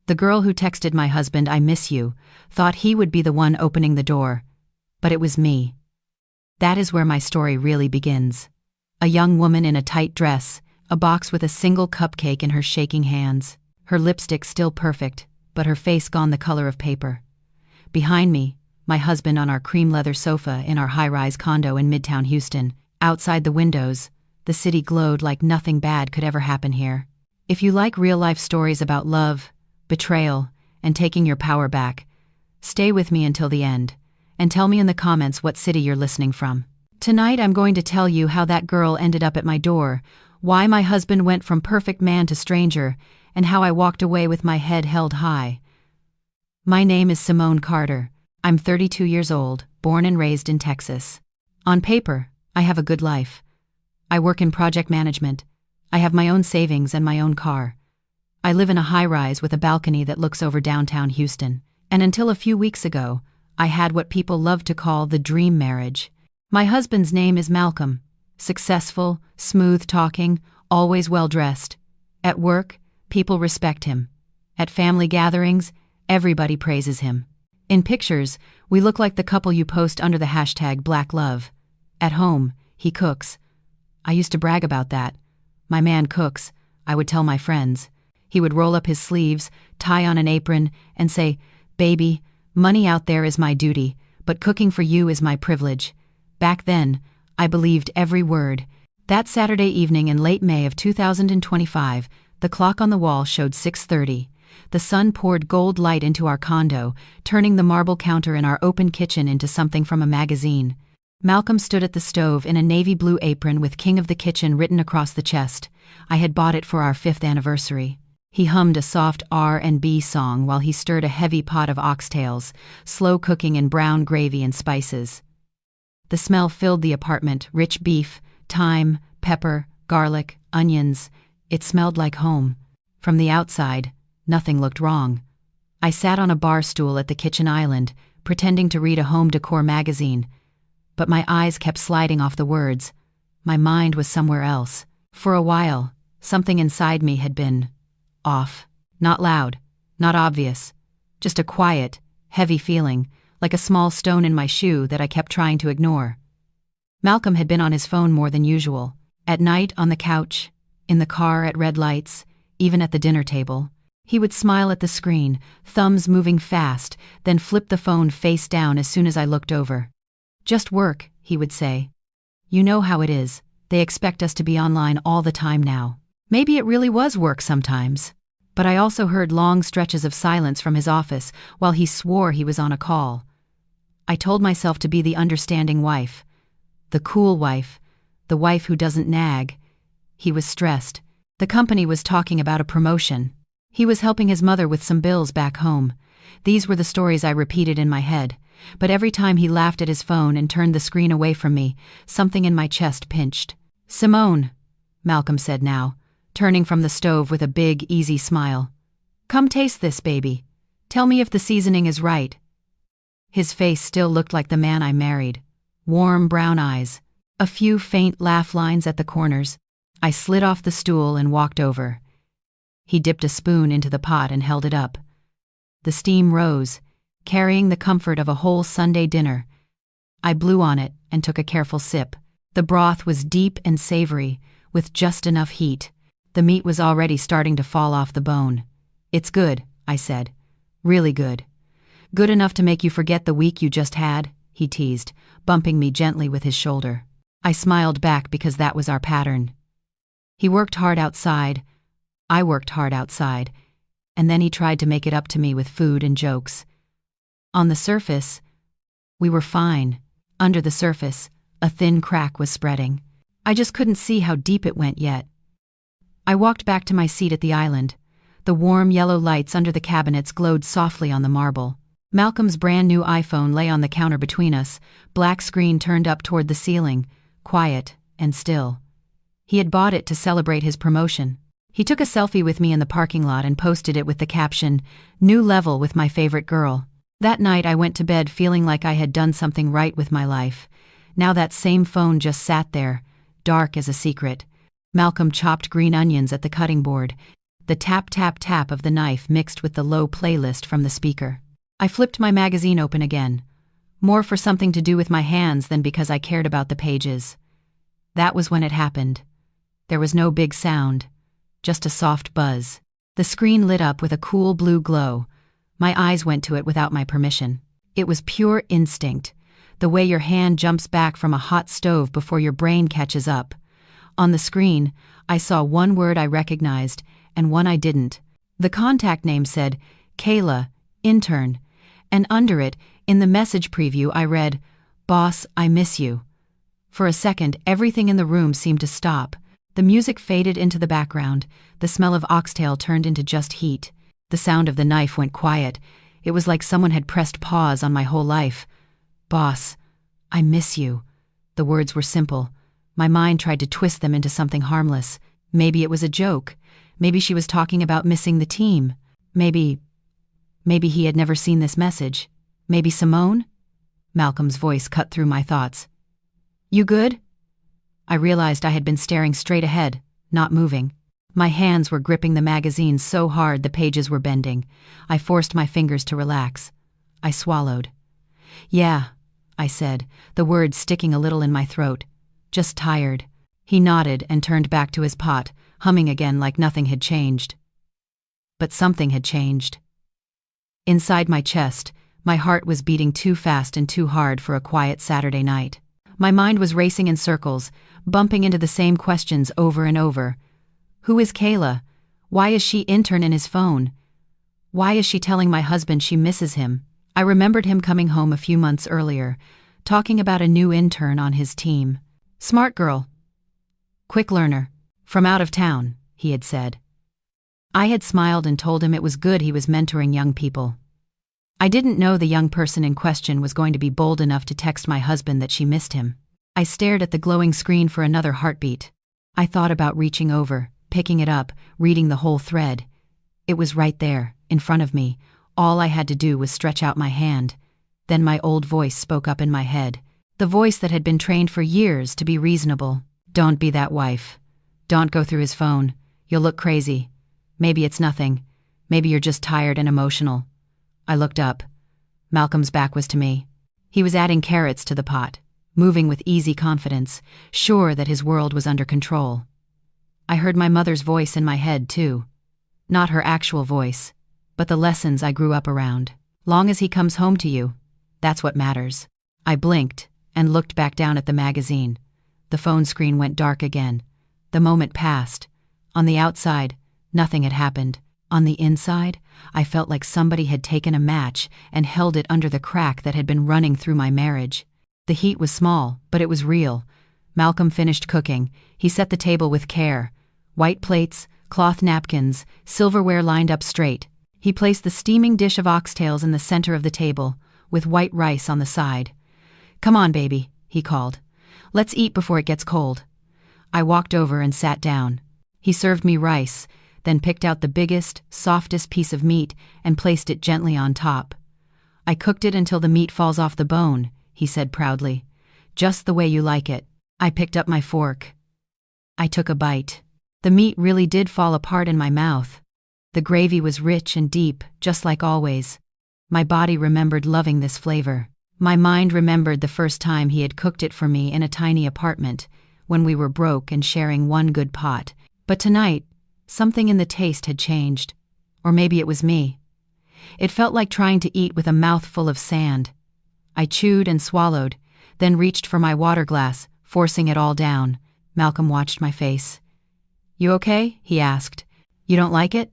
The girl who texted my husband, "I miss you," thought he would be the one opening the door. But it was me. That is where my story really begins. A young woman in a tight dress, a box with a single cupcake in her shaking hands. Her lipstick still perfect, but her face gone the color of paper. Behind me, my husband on our cream leather sofa in our high-rise condo in Midtown Houston. Outside the windows, the city glowed like nothing bad could ever happen here. If you like real-life stories about love, betrayal, and taking your power back, stay with me until the end, and tell me in the comments what city you're listening from. Tonight I'm going to tell you how that girl ended up at my door, why my husband went from perfect man to stranger, and how I walked away with my head held high. My name is Simone Carter. I'm 32 years old, born and raised in Texas. On paper, I have a good life. I work in project management. I have my own savings and my own car. I live in a high-rise with a balcony that looks over downtown Houston. And until a few weeks ago, I had what people love to call the dream marriage. My husband's name is Malcolm. Successful, smooth-talking, always well-dressed. At work, people respect him. At family gatherings, everybody praises him. In pictures, we look like the couple you post under the hashtag Black Love. At home, he cooks. I used to brag about that. My man cooks, I would tell my friends. He would roll up his sleeves, tie on an apron, and say, "Baby, money out there is my duty, but cooking for you is my privilege." Back then, I believed every word. That Saturday evening in late May of 2025, the clock on the wall showed 6:30. The sun poured gold light into our condo, turning the marble counter in our open kitchen into something from a magazine. Malcolm stood at the stove in a navy blue apron with King of the Kitchen written across the chest. I had bought it for our 5th anniversary. He hummed a soft R&B song while he stirred a heavy pot of oxtails, slow cooking in brown gravy and spices. The smell filled the apartment, rich beef, thyme, pepper, garlic, onions. It smelled like home. From the outside, nothing looked wrong. I sat on a bar stool at the kitchen island, pretending to read a home decor magazine. But my eyes kept sliding off the words. My mind was somewhere else. For a while, something inside me had been off. Not loud, not obvious. Just a quiet, heavy feeling, like a small stone in my shoe that I kept trying to ignore. Malcolm had been on his phone more than usual. At night, on the couch, in the car, at red lights, even at the dinner table. He would smile at the screen, thumbs moving fast, then flip the phone face down as soon as I looked over. "Just work," he would say. "You know how it is. They expect us to be online all the time now." Maybe it really was work sometimes. But I also heard long stretches of silence from his office while he swore he was on a call. I told myself to be the understanding wife. The cool wife. The wife who doesn't nag. He was stressed. The company was talking about a promotion. He was helping his mother with some bills back home. These were the stories I repeated in my head. But every time he laughed at his phone and turned the screen away from me, something in my chest pinched. "Simone," Malcolm said now, turning from the stove with a big, easy smile. "Come taste this, baby. Tell me if the seasoning is right." His face still looked like the man I married. Warm brown eyes. A few faint laugh lines at the corners. I slid off the stool and walked over. He dipped a spoon into the pot and held it up. The steam rose, carrying the comfort of a whole Sunday dinner. I blew on it and took a careful sip. The broth was deep and savory, with just enough heat. The meat was already starting to fall off the bone. "It's good," I said. "Really good." "Good enough to make you forget the week you just had?" he teased, bumping me gently with his shoulder. I smiled back because that was our pattern. He worked hard outside. I worked hard outside. And then he tried to make it up to me with food and jokes. On the surface, we were fine. Under the surface, a thin crack was spreading. I just couldn't see how deep it went yet. I walked back to my seat at the island. The warm yellow lights under the cabinets glowed softly on the marble. Malcolm's brand new iPhone lay on the counter between us, black screen turned up toward the ceiling, quiet and still. He had bought it to celebrate his promotion. He took a selfie with me in the parking lot and posted it with the caption, "New level with my favorite girl." That night I went to bed feeling like I had done something right with my life. Now that same phone just sat there, dark as a secret. Malcolm chopped green onions at the cutting board. the tap tap tap of the knife mixed with the low playlist from the speaker. I flipped my magazine open again, more for something to do with my hands than because I cared about the pages. That was when it happened. There was no big sound, just a soft buzz. The screen lit up with a cool blue glow. My eyes went to it without my permission. It was pure instinct, the way your hand jumps back from a hot stove before your brain catches up. On the screen, I saw one word I recognized and one I didn't. The contact name said, Kayla, intern, and under it, in the message preview, I read, "Boss, I miss you." For a second, everything in the room seemed to stop. The music faded into the background. The smell of oxtail turned into just heat. The sound of the knife went quiet. It was like someone had pressed pause on my whole life. "Boss, I miss you." The words were simple. My mind tried to twist them into something harmless. Maybe it was a joke. Maybe she was talking about missing the team. Maybe he had never seen this message. Maybe Simone? Malcolm's voice cut through my thoughts. "You good?" I realized I had been staring straight ahead, not moving. My hands were gripping the magazine so hard the pages were bending. I forced my fingers to relax. I swallowed. "Yeah," I said, the words sticking a little in my throat. "Just tired." He nodded and turned back to his pot, humming again like nothing had changed. But something had changed. Inside my chest, my heart was beating too fast and too hard for a quiet Saturday night. My mind was racing in circles, bumping into the same questions over and over. Who is Kayla? Why is she intern in his phone? Why is she telling my husband she misses him? I remembered him coming home a few months earlier, talking about a new intern on his team. "Smart girl. Quick learner. From out of town," he had said. I had smiled and told him it was good he was mentoring young people. I didn't know the young person in question was going to be bold enough to text my husband that she missed him. I stared at the glowing screen for another heartbeat. I thought about reaching over, picking it up, reading the whole thread. It was right there, in front of me. All I had to do was stretch out my hand. Then my old voice spoke up in my head. The voice that had been trained for years to be reasonable. "Don't be that wife. Don't go through his phone. You'll look crazy. Maybe it's nothing. Maybe you're just tired and emotional." I looked up. Malcolm's back was to me. He was adding carrots to the pot, moving with easy confidence, sure that his world was under control. I heard my mother's voice in my head, too. Not her actual voice, but the lessons I grew up around. Long as he comes home to you, that's what matters. I blinked and looked back down at the magazine. The phone screen went dark again. The moment passed. On the outside, nothing had happened. On the inside, I felt like somebody had taken a match and held it under the crack that had been running through my marriage. The heat was small, but it was real. Malcolm finished cooking. He set the table with care. White plates, cloth napkins, silverware lined up straight. He placed the steaming dish of oxtails in the center of the table, with white rice on the side. "Come on, baby," he called. "Let's eat before it gets cold." I walked over and sat down. He served me rice, then picked out the biggest, softest piece of meat and placed it gently on top. "I cooked it until the meat falls off the bone," he said proudly. "Just the way you like it." I picked up my fork. I took a bite. The meat really did fall apart in my mouth. The gravy was rich and deep, just like always. My body remembered loving this flavor. My mind remembered the first time he had cooked it for me in a tiny apartment, when we were broke and sharing one good pot. But tonight, something in the taste had changed. Or maybe it was me. It felt like trying to eat with a mouthful of sand. I chewed and swallowed, then reached for my water glass, forcing it all down. Malcolm watched my face. "You okay?" he asked. "You don't like it?"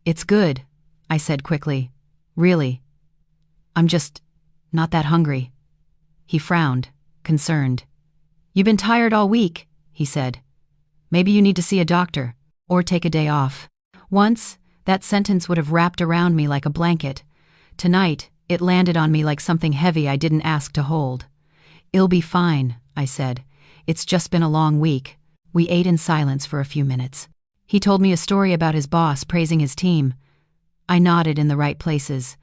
"It's good," I said quickly. "Really. I'm just not that hungry." He frowned, concerned. "You've been tired all week," he said. "Maybe you need to see a doctor, or take a day off." Once, that sentence would have wrapped around me like a blanket. Tonight, it landed on me like something heavy I didn't ask to hold. "It'll be fine," I said. "It's just been a long week." We ate in silence for a few minutes. He told me a story about his boss praising his team. I nodded in the right places.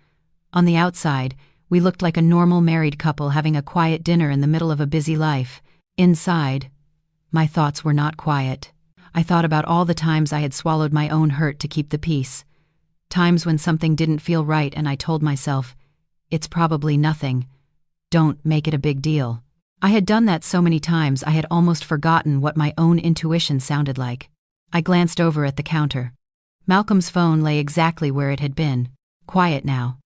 On the outside, we looked like a normal married couple having a quiet dinner in the middle of a busy life. Inside, my thoughts were not quiet. I thought about all the times I had swallowed my own hurt to keep the peace. Times when something didn't feel right and I told myself, it's probably nothing. Don't make it a big deal. I had done that so many times I had almost forgotten what my own intuition sounded like. I glanced over at the counter. Malcolm's phone lay exactly where it had been, quiet now.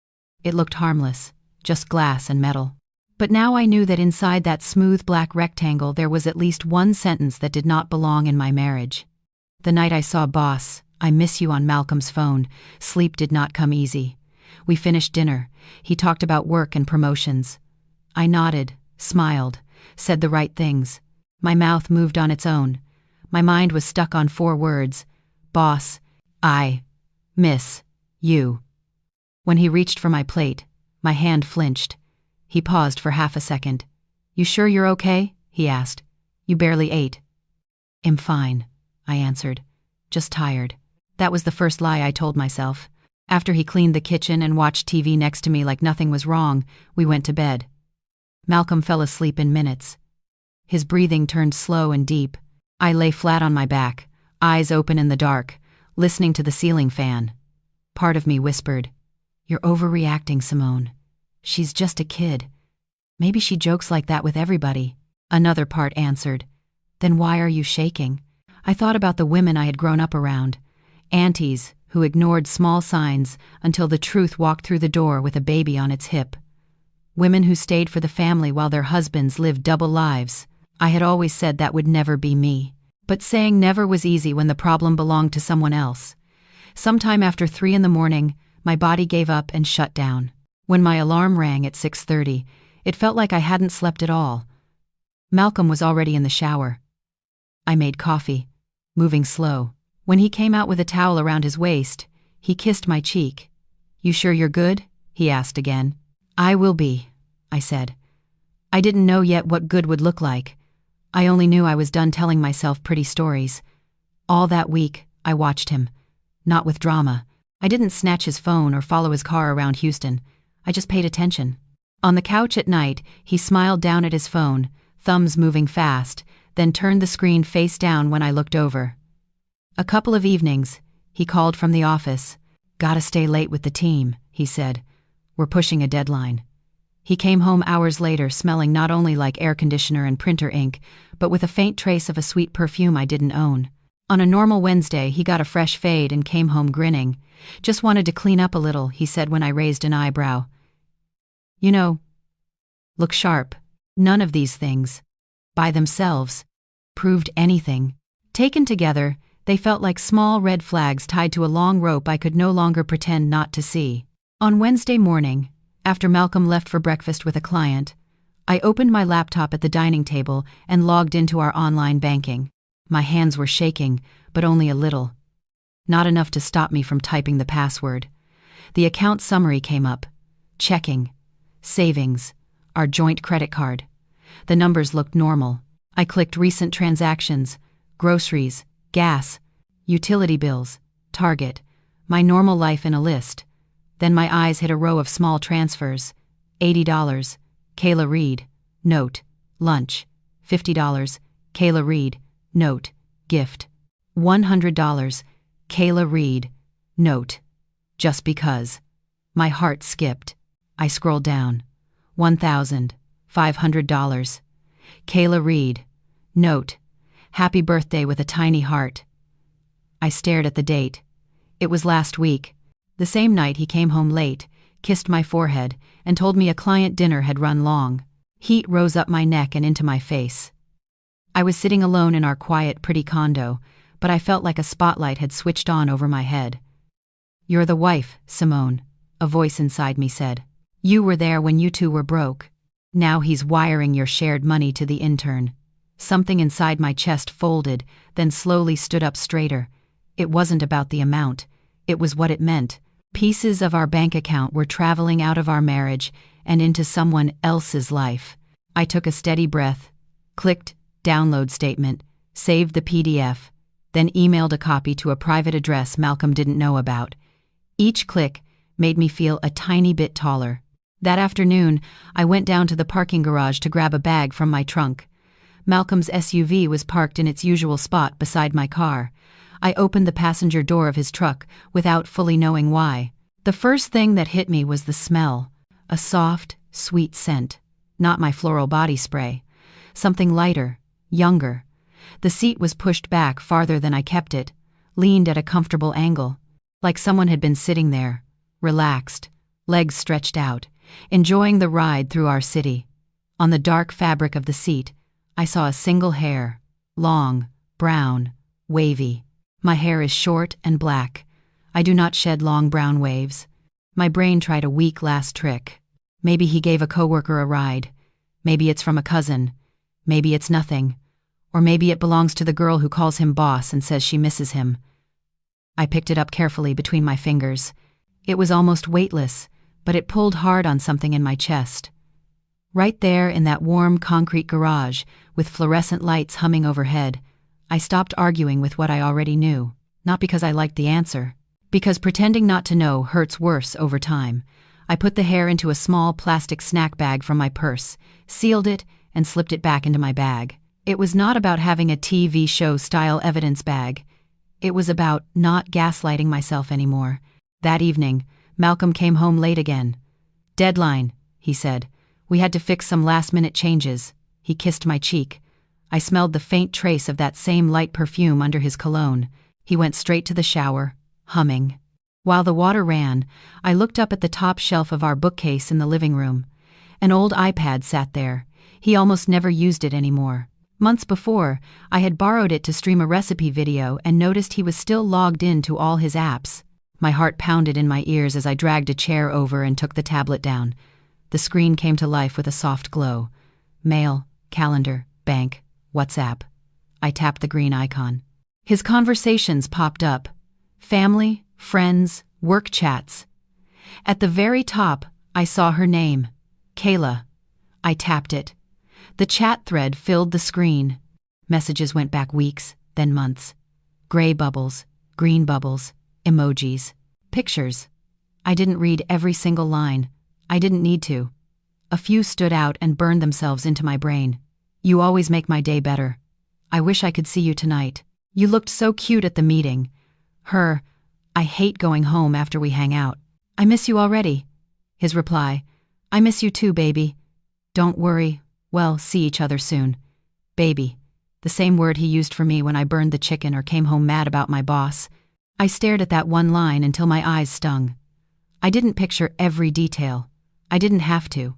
It looked harmless, just glass and metal. But now I knew that inside that smooth black rectangle there was at least one sentence that did not belong in my marriage. The night I saw Boss, I miss you on Malcolm's phone, sleep did not come easy. We finished dinner. He talked about work and promotions. I nodded, smiled, said the right things. My mouth moved on its own. My mind was stuck on 4 words. Boss, I miss you. When he reached for my plate, my hand flinched. He paused for half a second. You sure you're okay? He asked. You barely ate. I'm fine, I answered. Just tired. That was the first lie I told myself. After he cleaned the kitchen and watched TV next to me like nothing was wrong, we went to bed. Malcolm fell asleep in minutes. His breathing turned slow and deep. I lay flat on my back, eyes open in the dark, listening to the ceiling fan. Part of me whispered, "You're overreacting, Simone. She's just a kid. Maybe she jokes like that with everybody." Another part answered, "Then why are you shaking?" I thought about the women I had grown up around, aunties who ignored small signs until the truth walked through the door with a baby on its hip. Women who stayed for the family while their husbands lived double lives. I had always said that would never be me. But saying never was easy when the problem belonged to someone else. Sometime after 3 in the morning, my body gave up and shut down. When my alarm rang at 6:30, it felt like I hadn't slept at all. Malcolm was already in the shower. I made coffee, moving slow. When he came out with a towel around his waist, he kissed my cheek. "You sure you're good?" he asked again. "I will be," I said. I didn't know yet what good would look like. I only knew I was done telling myself pretty stories. All that week, I watched him. Not with drama. I didn't snatch his phone or follow his car around Houston. I just paid attention. On the couch at night, he smiled down at his phone, thumbs moving fast, then turned the screen face down when I looked over. A couple of evenings, he called from the office. "Gotta stay late with the team," he said. "We're pushing a deadline." He came home hours later smelling not only like air conditioner and printer ink, but with a faint trace of a sweet perfume I didn't own. On a normal Wednesday, he got a fresh fade and came home grinning. "Just wanted to clean up a little," he said when I raised an eyebrow. "You know, look sharp." None of these things, by themselves, proved anything. Taken together, they felt like small red flags tied to a long rope I could no longer pretend not to see. On Wednesday morning, after Malcolm left for breakfast with a client, I opened my laptop at the dining table and logged into our online banking. My hands were shaking, but only a little. Not enough to stop me from typing the password. The account summary came up. Checking. Savings. Our joint credit card. The numbers looked normal. I clicked recent transactions. Groceries. Gas. Utility bills. Target. My normal life in a list. Then my eyes hit a row of small transfers. $80. Kayla Reed. Note. Lunch. $50. Kayla Reed. Note. Gift. $100. Kayla Reed. Note. Just because. My heart skipped. I scrolled down. $1,500. Kayla Reed. Note. Happy birthday with a tiny heart. I stared at the date. It was last week. The same night he came home late, kissed my forehead, and told me a client dinner had run long. Heat rose up my neck and into my face. I was sitting alone in our quiet, pretty condo, but I felt like a spotlight had switched on over my head. "You're the wife, Simone," a voice inside me said. "You were there when you two were broke. Now he's wiring your shared money to the intern." Something inside my chest folded, then slowly stood up straighter. It wasn't about the amount. It was what it meant. Pieces of our bank account were traveling out of our marriage and into someone else's life. I took a steady breath, clicked download statement, saved the PDF, then emailed a copy to a private address Malcolm didn't know about. Each click made me feel a tiny bit taller. That afternoon, I went down to the parking garage to grab a bag from my trunk. Malcolm's SUV was parked in its usual spot beside my car. I opened the passenger door of his truck without fully knowing why. The first thing that hit me was the smell. A soft, sweet scent. Not my floral body spray. Something lighter, younger. The seat was pushed back farther than I kept it, leaned at a comfortable angle, like someone had been sitting there, relaxed, legs stretched out, enjoying the ride through our city. On the dark fabric of the seat, I saw a single hair, long, brown, wavy. My hair is short and black. I do not shed long brown waves. My brain tried a weak last trick. Maybe he gave a coworker a ride. Maybe it's from a cousin. Maybe it's nothing. Or maybe it belongs to the girl who calls him boss and says she misses him. I picked it up carefully between my fingers. It was almost weightless, but it pulled hard on something in my chest. Right there in that warm concrete garage, with fluorescent lights humming overhead, I stopped arguing with what I already knew, not because I liked the answer, because pretending not to know hurts worse over time. I put the hair into a small plastic snack bag from my purse, sealed it, and slipped it back into my bag. It was not about having a TV show-style evidence bag. It was about not gaslighting myself anymore. That evening, Malcolm came home late again. "Deadline," he said. "We had to fix some last-minute changes." He kissed my cheek. I smelled the faint trace of that same light perfume under his cologne. He went straight to the shower, humming. While the water ran, I looked up at the top shelf of our bookcase in the living room. An old iPad sat there. He almost never used it anymore. Months before, I had borrowed it to stream a recipe video and noticed he was still logged in to all his apps. My heart pounded in my ears as I dragged a chair over and took the tablet down. The screen came to life with a soft glow. Mail, calendar, bank, WhatsApp. I tapped the green icon. His conversations popped up. Family, friends, work chats. At the very top, I saw her name, Kayla. I tapped it. The chat thread filled the screen. Messages went back weeks, then months. Gray bubbles, green bubbles, emojis, pictures. I didn't read every single line. I didn't need to. A few stood out and burned themselves into my brain. "You always make my day better. I wish I could see you tonight. You looked so cute at the meeting." Her, "I hate going home after we hang out. I miss you already." His reply, "I miss you too, baby. Don't worry. Well, see each other soon." Baby, the same word he used for me when I burned the chicken or came home mad about my boss. I stared at that one line until my eyes stung. I didn't picture every detail. I didn't have to.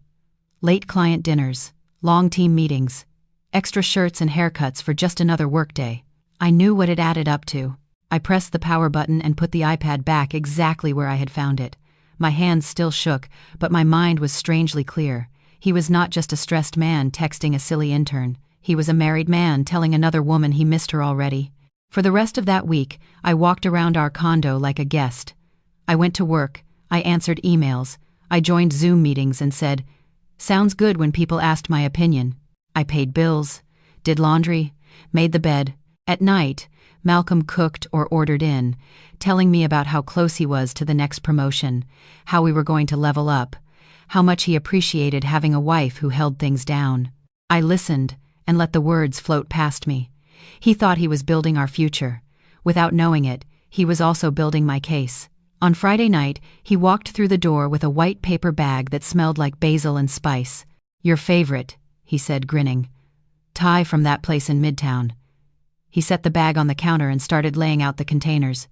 Late client dinners, long team meetings, extra shirts and haircuts for just another workday. I knew what it added up to. I pressed the power button and put the iPad back exactly where I had found it. My hands still shook, but my mind was strangely clear. He was not just a stressed man texting a silly intern. He was a married man telling another woman he missed her already. For the rest of that week, I walked around our condo like a guest. I went to work. I answered emails. I joined Zoom meetings and said, "Sounds good," when people asked my opinion. I paid bills, did laundry, made the bed. At night, Malcolm cooked or ordered in, telling me about how close he was to the next promotion, how we were going to level up, how much he appreciated having a wife who held things down. I listened and let the words float past me. He thought he was building our future. Without knowing it, he was also building my case. On Friday night, he walked through the door with a white paper bag that smelled like basil and spice. "Your favorite," he said, grinning. "Thai from that place in Midtown." He set the bag on the counter and started laying out the containers.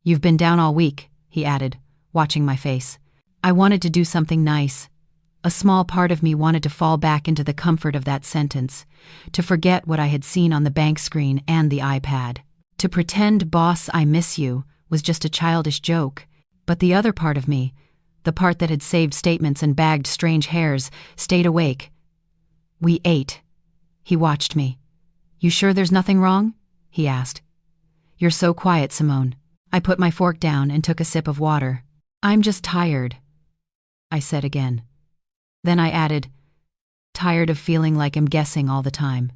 "You've been down all week," he added, watching my face. I wanted to do something nice. A small part of me wanted to fall back into the comfort of that sentence, to forget what I had seen on the bank screen and the iPad. To pretend "Boss, I miss you" was just a childish joke. But the other part of me, the part that had saved statements and bagged strange hairs, stayed awake. "We ate." He watched me. "You sure there's nothing wrong?" he asked. "You're so quiet, Simone." I put my fork down and took a sip of water. "I'm just tired," I said again. Then I added, "Tired of feeling like I'm guessing all the time."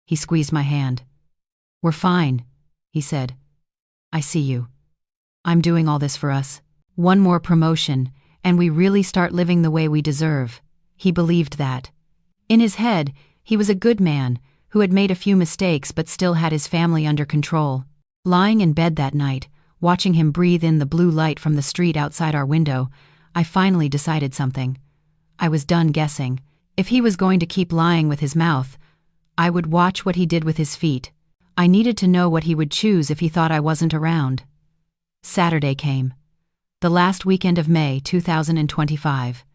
He squeezed my hand. "We're fine," he said. "I see you. I'm doing all this for us. One more promotion, and we really start living the way we deserve." He believed that. In his head, he was a good man, who had made a few mistakes but still had his family under control. Lying in bed that night, watching him breathe in the blue light from the street outside our window, I finally decided something. I was done guessing. If he was going to keep lying with his mouth, I would watch what he did with his feet. I needed to know what he would choose if he thought I wasn't around. Saturday came. The last weekend of May 2025.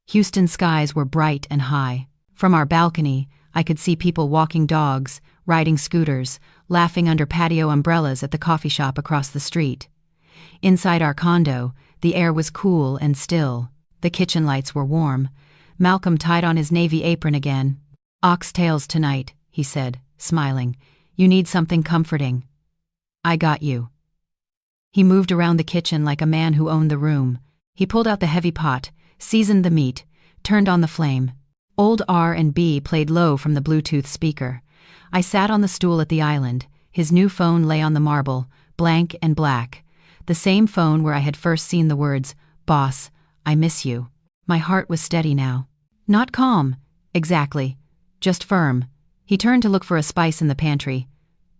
Houston skies were bright and high. From our balcony, I could see people walking dogs, riding scooters, laughing under patio umbrellas at the coffee shop across the street. Inside our condo, the air was cool and still. The kitchen lights were warm. Malcolm tied on his navy apron again. "Oxtails tonight," he said, smiling. "You need something comforting." "I got you." He moved around the kitchen like a man who owned the room. He pulled out the heavy pot, seasoned the meat, turned on the flame. Old R&B played low from the Bluetooth speaker. I sat on the stool at the island. His new phone lay on the marble, blank and black. The same phone where I had first seen the words, "Boss, I miss you." My heart was steady now. Not calm, exactly, just firm. He turned to look for a spice in the pantry.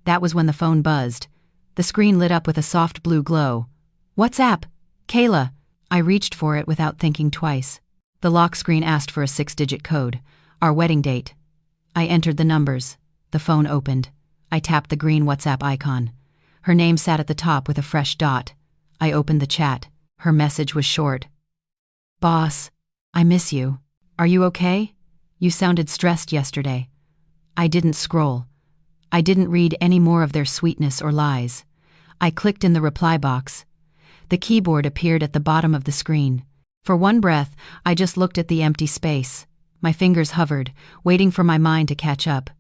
That was when the phone buzzed. The screen lit up with a soft blue glow. "WhatsApp, Kayla." I reached for it without thinking twice. The lock screen asked for a 6-digit code, our wedding date. I entered the numbers. The phone opened. I tapped the green WhatsApp icon. Her name sat at the top with a fresh dot. I opened the chat. Her message was short. "Boss, I miss you. Are you okay? You sounded stressed yesterday." I didn't scroll. I didn't read any more of their sweetness or lies. I clicked in the reply box. The keyboard appeared at the bottom of the screen. For one breath, I just looked at the empty space. My fingers hovered, waiting for my mind to catch up.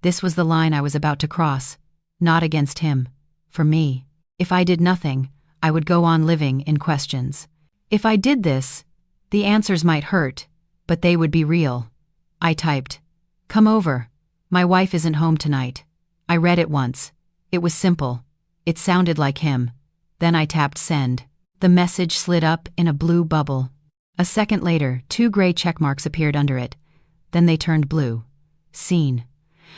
This was the line I was about to cross. Not against him. For me. If I did nothing, I would go on living in questions. If I did this, the answers might hurt, but they would be real. I typed, "Come over. My wife isn't home tonight." I read it once. It was simple. It sounded like him. Then I tapped send. The message slid up in a blue bubble. A second later, 2 gray checkmarks appeared under it. Then they turned blue. Seen.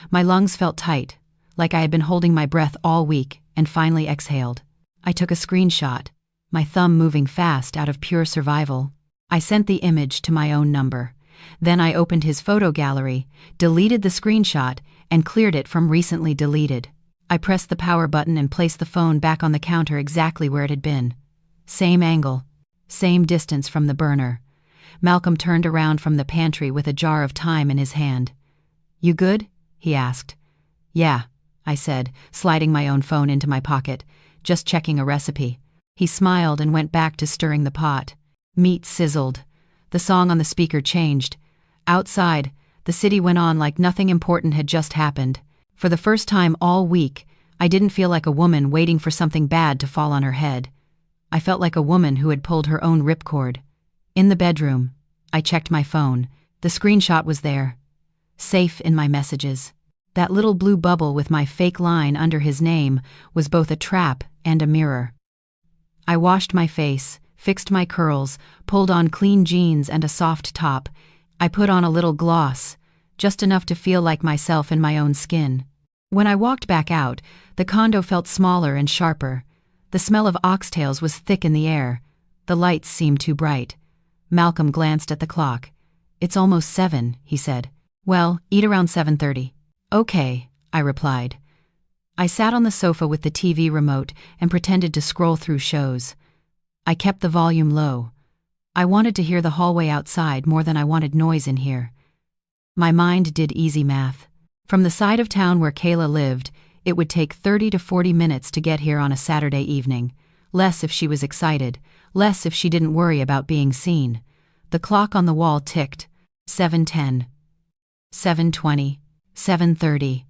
My lungs felt tight, like I had been holding my breath all week, and finally exhaled. I took a screenshot, my thumb moving fast out of pure survival. I sent the image to my own number. Then I opened his photo gallery, deleted the screenshot, and cleared it from recently deleted. I pressed the power button and placed the phone back on the counter exactly where it had been. Same angle, same distance from the burner. Malcolm turned around from the pantry with a jar of thyme in his hand. "You good?" he asked. "Yeah," I said, sliding my own phone into my pocket, just checking a recipe. He smiled and went back to stirring the pot. Meat sizzled. The song on the speaker changed. Outside, the city went on like nothing important had just happened. For the first time all week, I didn't feel like a woman waiting for something bad to fall on her head. I felt like a woman who had pulled her own ripcord. In the bedroom, I checked my phone. The screenshot was there. Safe in my messages. That little blue bubble with my fake line under his name was both a trap and a mirror. I washed my face, fixed my curls, pulled on clean jeans and a soft top. I put on a little gloss, just enough to feel like myself in my own skin. When I walked back out, the condo felt smaller and sharper. The smell of oxtails was thick in the air. The lights seemed too bright. Malcolm glanced at the clock. "It's almost 7, he said. "Well, eat around 7:30. "Okay," I replied. I sat on the sofa with the TV remote and pretended to scroll through shows. I kept the volume low. I wanted to hear the hallway outside more than I wanted noise in here. My mind did easy math. From the side of town where Kayla lived, it would take 30 to 40 minutes to get here on a Saturday evening. Less if she was excited, less if she didn't worry about being seen. The clock on the wall ticked. 7:10. 7:20. 7:30.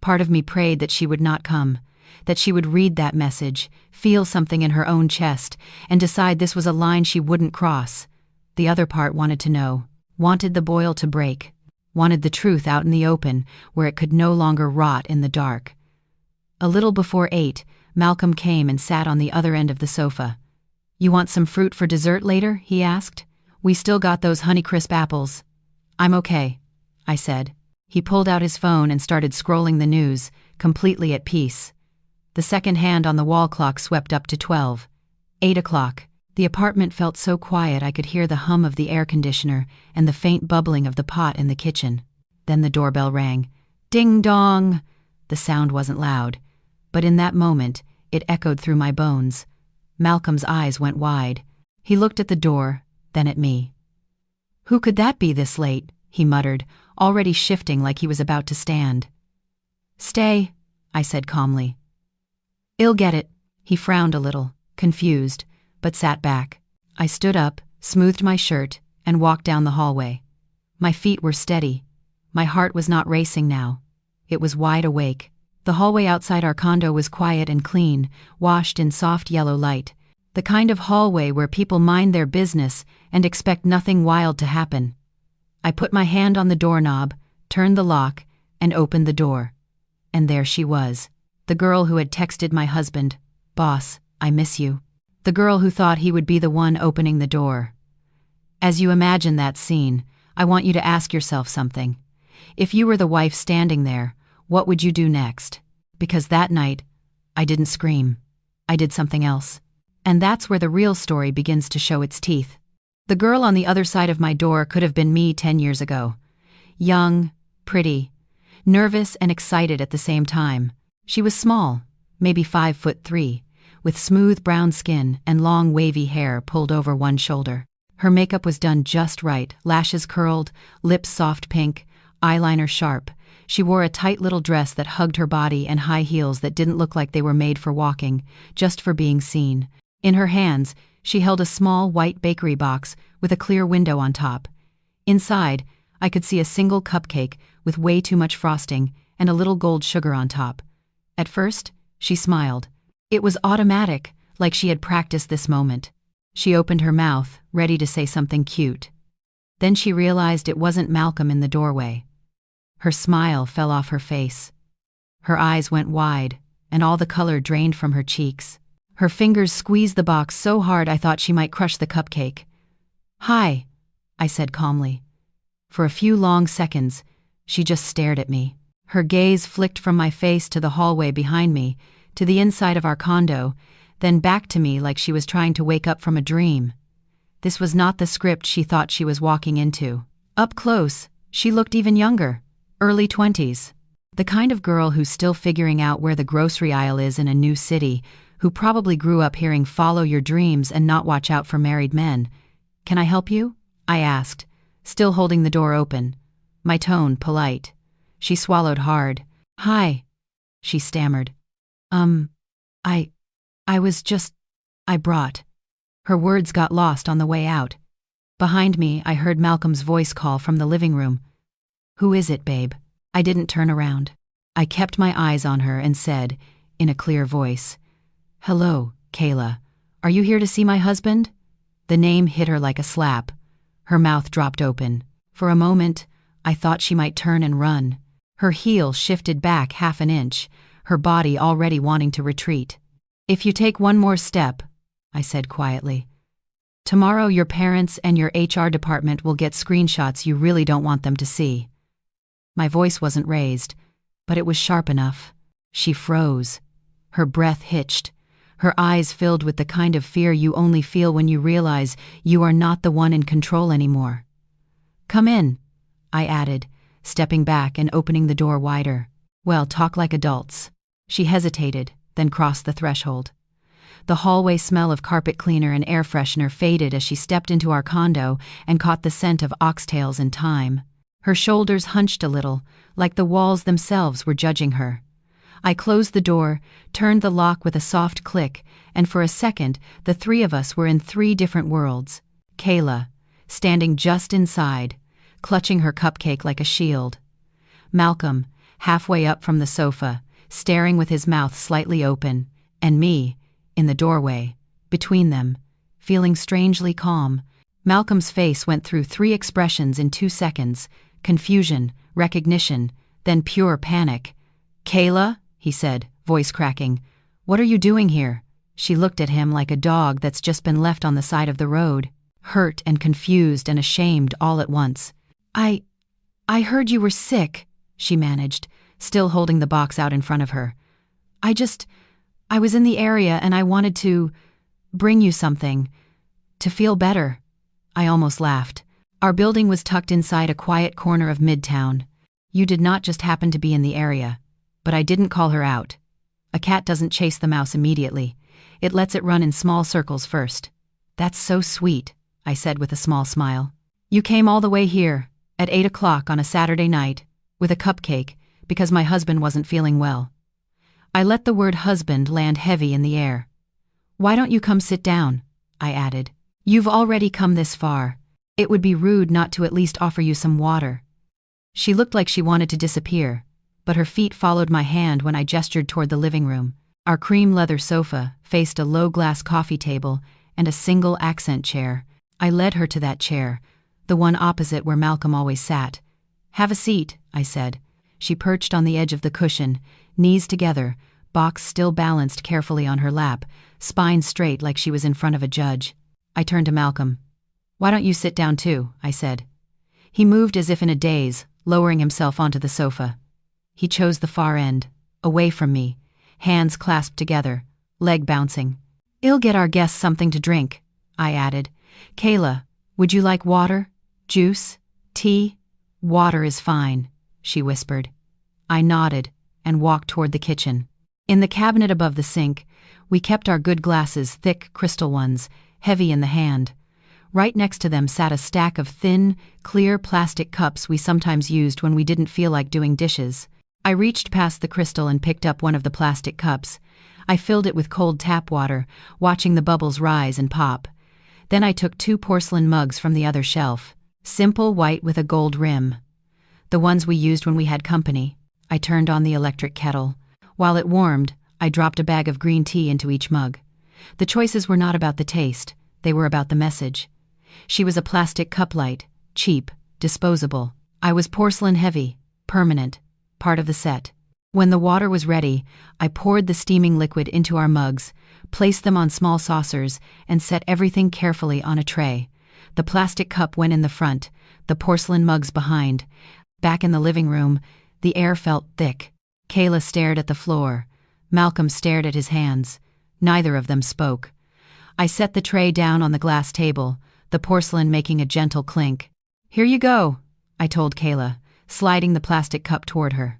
Part of me prayed that she would not come, that she would read that message, feel something in her own chest, and decide this was a line she wouldn't cross. The other part wanted to know, wanted the boil to break, wanted the truth out in the open where it could no longer rot in the dark. A little before 8, Malcolm came and sat on the other end of the sofa. "You want some fruit for dessert later?" he asked. "We still got those Honeycrisp apples." "I'm okay," I said. He pulled out his phone and started scrolling the news, completely at peace. The second hand on the wall clock swept up to 12. 8 o'clock. The apartment felt so quiet I could hear the hum of the air conditioner and the faint bubbling of the pot in the kitchen. Then the doorbell rang. Ding dong! The sound wasn't loud, but in that moment, it echoed through my bones. Malcolm's eyes went wide. He looked at the door, then at me. "Who could that be this late?" he muttered, already shifting like he was about to stand. "Stay," I said calmly. "I'll get it." He frowned a little, confused, but sat back. I stood up, smoothed my shirt, and walked down the hallway. My feet were steady. My heart was not racing now. It was wide awake. The hallway outside our condo was quiet and clean, washed in soft yellow light. The kind of hallway where people mind their business and expect nothing wild to happen. I put my hand on the doorknob, turned the lock, and opened the door. And there she was, the girl who had texted my husband, "Boss, I miss you." The girl who thought he would be the one opening the door. As you imagine that scene, I want you to ask yourself something. If you were the wife standing there, what would you do next? Because that night, I didn't scream. I did something else. And that's where the real story begins to show its teeth. The girl on the other side of my door could have been me 10 years ago. Young, pretty, nervous and excited at the same time. She was small, maybe 5'3", with smooth brown skin and long wavy hair pulled over one shoulder. Her makeup was done just right, lashes curled, lips soft pink, eyeliner sharp. She wore a tight little dress that hugged her body and high heels that didn't look like they were made for walking, just for being seen. In her hands, she held a small white bakery box with a clear window on top. Inside, I could see a single cupcake with way too much frosting and a little gold sugar on top. At first, she smiled. It was automatic, like she had practiced this moment. She opened her mouth, ready to say something cute. Then she realized it wasn't Malcolm in the doorway. Her smile fell off her face. Her eyes went wide, and all the color drained from her cheeks. Her fingers squeezed the box so hard I thought she might crush the cupcake. "Hi," I said calmly. For a few long seconds, she just stared at me. Her gaze flicked from my face to the hallway behind me, to the inside of our condo, then back to me like she was trying to wake up from a dream. This was not the script she thought she was walking into. Up close, she looked even younger, early 20s. The kind of girl who's still figuring out where the grocery aisle is in a new city, who probably grew up hearing "follow your dreams and not watch out for married men." "Can I help you?" I asked, still holding the door open, my tone polite. She swallowed hard. "Hi," she stammered. I brought." Her words got lost on the way out. Behind me, I heard Malcolm's voice call from the living room. "Who is it, babe?" I didn't turn around. I kept my eyes on her and said, in a clear voice, "Hello, Kayla. Are you here to see my husband?" The name hit her like a slap. Her mouth dropped open. For a moment, I thought she might turn and run. Her heel shifted back half an inch, her body already wanting to retreat. "If you take one more step," I said quietly, "tomorrow your parents and your HR department will get screenshots you really don't want them to see." My voice wasn't raised, but it was sharp enough. She froze. Her breath hitched. Her eyes filled with the kind of fear you only feel when you realize you are not the one in control anymore. "Come in," I added, stepping back and opening the door wider. "Well, talk like adults." She hesitated, then crossed the threshold. The hallway smell of carpet cleaner and air freshener faded as she stepped into our condo and caught the scent of oxtails and thyme. Her shoulders hunched a little, like the walls themselves were judging her. I closed the door, turned the lock with a soft click, and for a second, the three of us were in three different worlds. Kayla, standing just inside, clutching her cupcake like a shield. Malcolm, halfway up from the sofa, staring with his mouth slightly open, and me, in the doorway, between them, feeling strangely calm. Malcolm's face went through three expressions in 2 seconds: confusion, recognition, then pure panic. "Kayla," he said, voice cracking, "what are you doing here?" She looked at him like a dog that's just been left on the side of the road, hurt and confused and ashamed all at once. I heard you were sick," she managed, still holding the box out in front of her. I was in the area and I wanted to bring you something. To feel better. I almost laughed. Our building was tucked inside a quiet corner of Midtown. You did not just happen to be in the area. But I didn't call her out. A cat doesn't chase the mouse immediately. It lets it run in small circles first. That's so sweet, I said with a small smile. You came all the way here, at 8 o'clock on a Saturday night, with a cupcake, because my husband wasn't feeling well. I let the word husband land heavy in the air. Why don't you come sit down? I added. You've already come this far. It would be rude not to at least offer you some water. She looked like she wanted to disappear, but her feet followed my hand when I gestured toward the living room. Our cream leather sofa faced a low-glass coffee table and a single accent chair. I led her to that chair, the one opposite where Malcolm always sat. Have a seat, I said. She perched on the edge of the cushion, knees together, box still balanced carefully on her lap, spine straight like she was in front of a judge. I turned to Malcolm. Why don't you sit down too? I said. He moved as if in a daze, lowering himself onto the sofa. He chose the far end, away from me, hands clasped together, leg bouncing. I'll get our guests something to drink, I added. Kayla, would you like water? Juice? Tea? Water is fine, she whispered. I nodded and walked toward the kitchen. In the cabinet above the sink, we kept our good glasses, thick crystal ones, heavy in the hand. Right next to them sat a stack of thin, clear plastic cups we sometimes used when we didn't feel like doing dishes. I reached past the crystal and picked up one of the plastic cups. I filled it with cold tap water, watching the bubbles rise and pop. Then I took 2 porcelain mugs from the other shelf, simple white with a gold rim. The ones we used when we had company. I turned on the electric kettle. While it warmed, I dropped a bag of green tea into each mug. The choices were not about the taste, they were about the message. She was a plastic cup light, cheap, disposable. I was porcelain heavy, permanent, part of the set. When the water was ready, I poured the steaming liquid into our mugs, placed them on small saucers, and set everything carefully on a tray. The plastic cup went in the front, the porcelain mugs behind. Back in the living room, the air felt thick. Kayla stared at the floor. Malcolm stared at his hands. Neither of them spoke. I set the tray down on the glass table, the porcelain making a gentle clink. Here you go, I told Kayla, sliding the plastic cup toward her.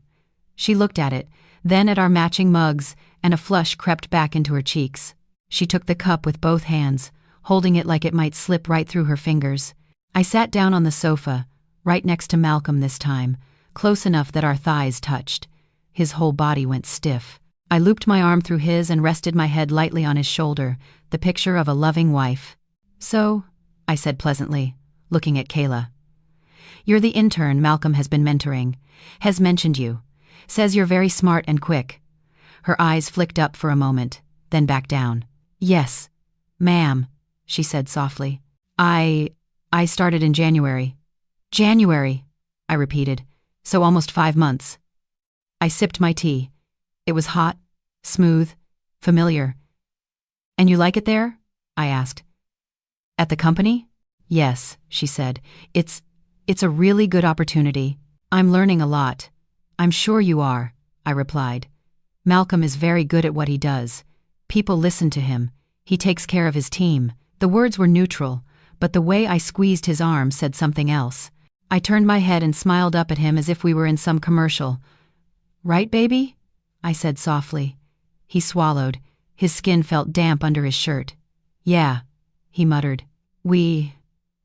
She looked at it, then at our matching mugs, and a flush crept back into her cheeks. She took the cup with both hands, holding it like it might slip right through her fingers. I sat down on the sofa, right next to Malcolm this time, close enough that our thighs touched. His whole body went stiff. I looped my arm through his and rested my head lightly on his shoulder, the picture of a loving wife. So, I said pleasantly, looking at Kayla. You're the intern Malcolm has been mentoring. Has mentioned you. Says you're very smart and quick. Her eyes flicked up for a moment, then back down. Yes, ma'am, she said softly. I started in January. January, I repeated. So almost 5 months. I sipped my tea. It was hot, smooth, familiar. And you like it there? I asked. At the company? Yes, she said. It's a really good opportunity. I'm learning a lot. I'm sure you are, I replied. Malcolm is very good at what he does. People listen to him. He takes care of his team. The words were neutral, but the way I squeezed his arm said something else. I turned my head and smiled up at him as if we were in some commercial. Right, baby? I said softly. He swallowed. His skin felt damp under his shirt. Yeah, he muttered. We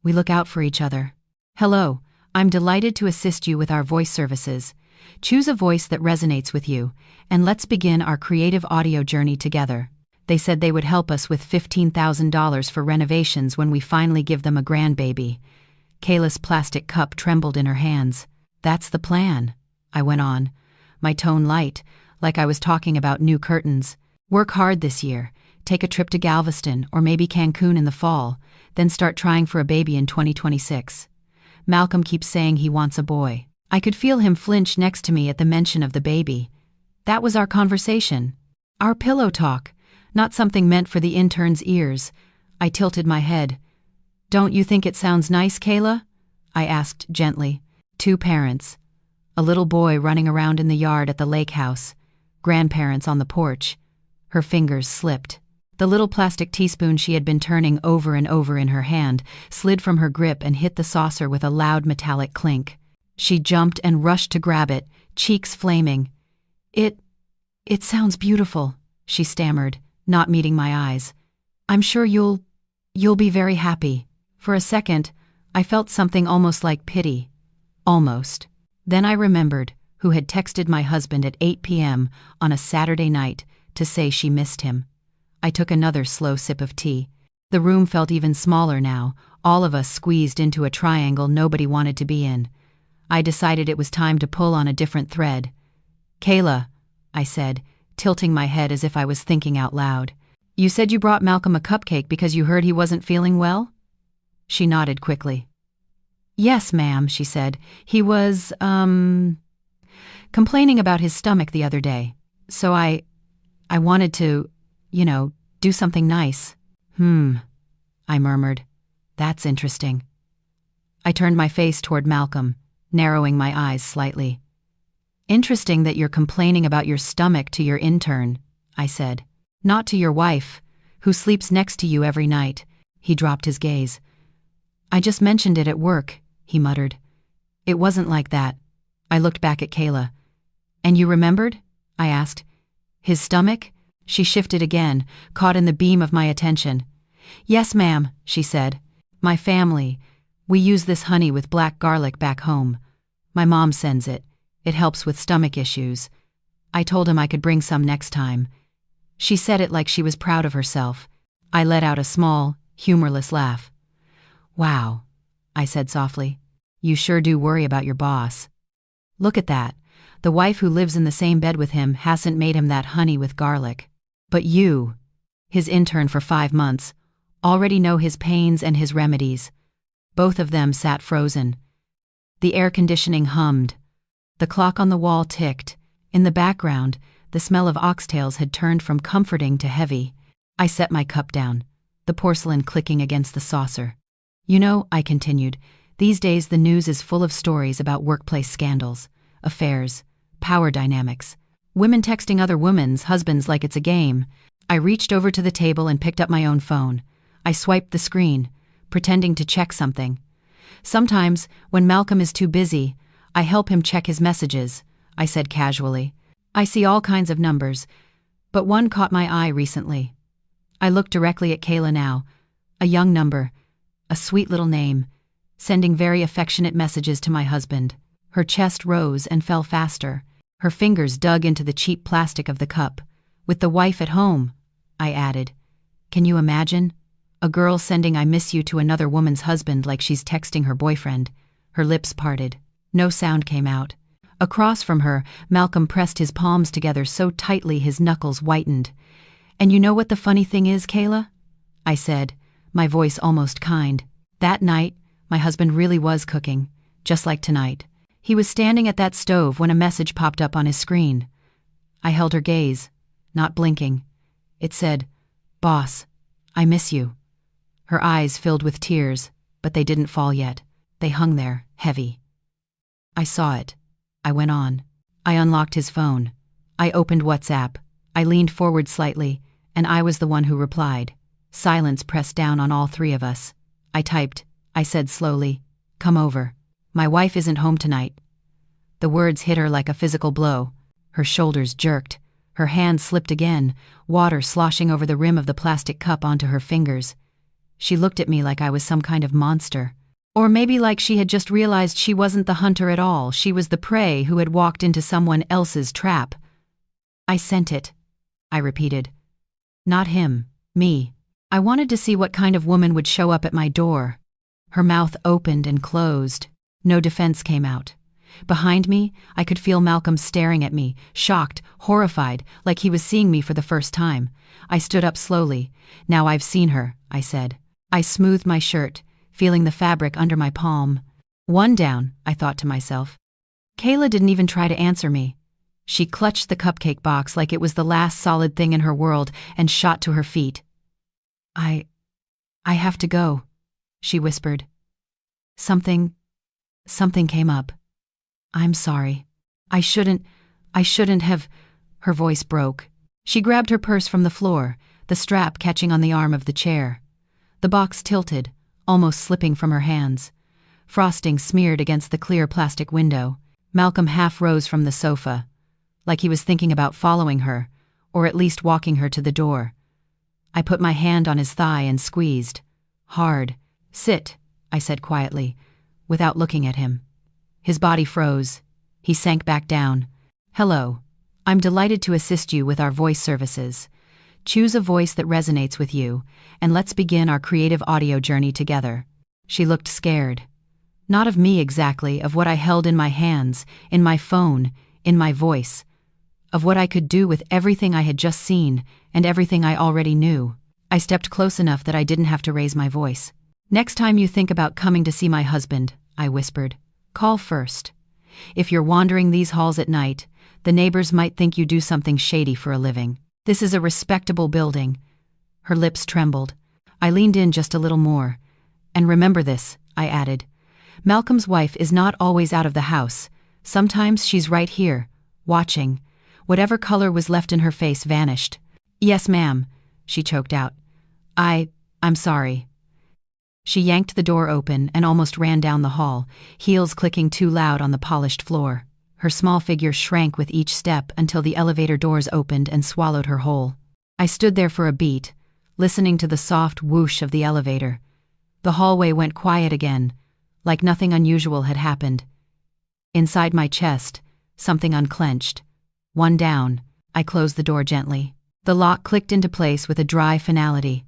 look out for each other. Hello, I'm delighted to assist you with our voice services. Choose a voice that resonates with you, and let's begin our creative audio journey together. They said they would help us with $15,000 for renovations when we finally give them a grandbaby. Kayla's plastic cup trembled in her hands. That's the plan, I went on, my tone light, like I was talking about new curtains. Work hard this year, take a trip to Galveston or maybe Cancun in the fall, then start trying for a baby in 2026. Malcolm keeps saying he wants a boy. I could feel him flinch next to me at the mention of the baby. That was our conversation. Our pillow talk, not something meant for the intern's ears. I tilted my head. Don't you think it sounds nice, Kayla? I asked gently. 2 parents. A little boy running around in the yard at the lake house. Grandparents on the porch. Her fingers slipped. The little plastic teaspoon she had been turning over and over in her hand slid from her grip and hit the saucer with a loud metallic clink. She jumped and rushed to grab it, cheeks flaming. It sounds beautiful," she stammered, not meeting my eyes. "I'm sure you'll be very happy." For a second, I felt something almost like pity. Almost. Then I remembered who had texted my husband at 8 p.m. on a Saturday night to say she missed him. I took another slow sip of tea. The room felt even smaller now, all of us squeezed into a triangle nobody wanted to be in. I decided it was time to pull on a different thread. "Kayla," I said, tilting my head as if I was thinking out loud. "You said you brought Malcolm a cupcake because you heard he wasn't feeling well?" She nodded quickly. "Yes, ma'am," she said. "He was, complaining about his stomach the other day. So I wanted to, do something nice." I murmured. "That's interesting." I turned my face toward Malcolm, narrowing my eyes slightly. "Interesting that you're complaining about your stomach to your intern," I said. "Not to your wife, who sleeps next to you every night." He dropped his gaze. "I just mentioned it at work," he muttered. "It wasn't like that." I looked back at Kayla. "And you remembered?" I asked. "His stomach?" She shifted again, caught in the beam of my attention. "Yes, ma'am," she said. "My family. We use this honey with black garlic back home. My mom sends it. It helps with stomach issues. I told him I could bring some next time." She said it like she was proud of herself. I let out a small, humorless laugh. "Wow," I said softly. "You sure do worry about your boss. Look at that. The wife who lives in the same bed with him hasn't made him that honey with garlic. But you, his intern for 5 months, already know his pains and his remedies." Both of them sat frozen. The air conditioning hummed. The clock on the wall ticked. In the background, the smell of oxtails had turned from comforting to heavy. I set my cup down, the porcelain clicking against the saucer. "You know," I continued, "these days the news is full of stories about workplace scandals, affairs, power dynamics, women texting other women's husbands like it's a game." I reached over to the table and picked up my own phone. I swiped the screen, pretending to check something. "Sometimes, when Malcolm is too busy, I help him check his messages," I said casually. "I see all kinds of numbers, but one caught my eye recently." I looked directly at Kayla now. A young number, a sweet little name, sending very affectionate messages to my husband. Her chest rose and fell faster. Her fingers dug into the cheap plastic of the cup. "With the wife at home," I added. "Can you imagine? A girl sending 'I miss you' to another woman's husband like she's texting her boyfriend." Her lips parted. No sound came out. Across from her, Malcolm pressed his palms together so tightly his knuckles whitened. "And you know what the funny thing is, Kayla?" I said, my voice almost kind. "That night, my husband really was cooking, just like tonight. He was standing at that stove when a message popped up on his screen." I held her gaze, not blinking. It said, "Boss, I miss you." Her eyes filled with tears, but they didn't fall yet. They hung there, heavy. I saw it. I went on. I unlocked his phone. I opened WhatsApp. I leaned forward slightly, and I was the one who replied. Silence pressed down on all three of us. I typed. I said slowly, "Come over. My wife isn't home tonight." The words hit her like a physical blow. Her shoulders jerked. Her hand slipped again, water sloshing over the rim of the plastic cup onto her fingers. She looked at me like I was some kind of monster. Or maybe like she had just realized she wasn't the hunter at all, she was the prey who had walked into someone else's trap. "I sent it," I repeated. "Not him, me. I wanted to see what kind of woman would show up at my door." Her mouth opened and closed. No defense came out. Behind me, I could feel Malcolm staring at me, shocked, horrified, like he was seeing me for the first time. I stood up slowly. "Now I've seen her," I said. I smoothed my shirt, feeling the fabric under my palm. "One down," I thought to myself. Kayla didn't even try to answer me. She clutched the cupcake box like it was the last solid thing in her world and shot to her feet. I have to go," she whispered. Something came up. I'm sorry. I shouldn't have. Her voice broke. She grabbed her purse from the floor, the strap catching on the arm of the chair. The box tilted, almost slipping from her hands. Frosting smeared against the clear plastic window. Malcolm half rose from the sofa, like he was thinking about following her, or at least walking her to the door. I put my hand on his thigh and squeezed. Hard. Sit, I said quietly, without looking at him. His body froze. He sank back down. Hello. I'm delighted to assist you with our voice services. Choose a voice that resonates with you, and let's begin our creative audio journey together. She looked scared. Not of me exactly, of what I held in my hands, in my phone, in my voice. Of what I could do with everything I had just seen, and everything I already knew. I stepped close enough that I didn't have to raise my voice. Next time you think about coming to see my husband, I whispered, call first. If you're wandering these halls at night, the neighbors might think you do something shady for a living. This is a respectable building. Her lips trembled. I leaned in just a little more. And remember this, I added. Malcolm's wife is not always out of the house. Sometimes she's right here, watching. Whatever color was left in her face vanished. Yes, ma'am, she choked out. I'm sorry. She yanked the door open and almost ran down the hall, heels clicking too loud on the polished floor. Her small figure shrank with each step until the elevator doors opened and swallowed her whole. I stood there for a beat, listening to the soft whoosh of the elevator. The hallway went quiet again, like nothing unusual had happened. Inside my chest, something unclenched. One down, I closed the door gently. The lock clicked into place with a dry finality.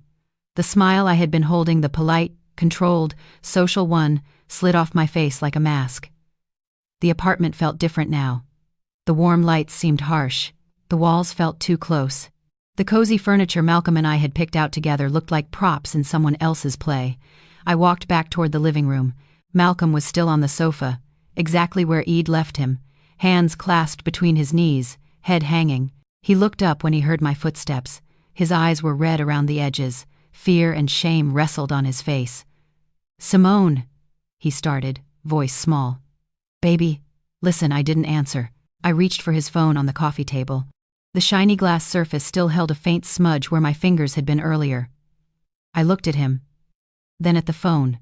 The smile I had been holding, the polite, controlled, social one, slid off my face like a mask. The apartment felt different now. The warm lights seemed harsh. The walls felt too close. The cozy furniture Malcolm and I had picked out together looked like props in someone else's play. I walked back toward the living room. Malcolm was still on the sofa, exactly where Eid left him, hands clasped between his knees, head hanging. He looked up when he heard my footsteps. His eyes were red around the edges. Fear and shame wrestled on his face. Simone, he started, voice small. Baby, listen, I didn't answer. I reached for his phone on the coffee table. The shiny glass surface still held a faint smudge where my fingers had been earlier. I looked at him, then at the phone,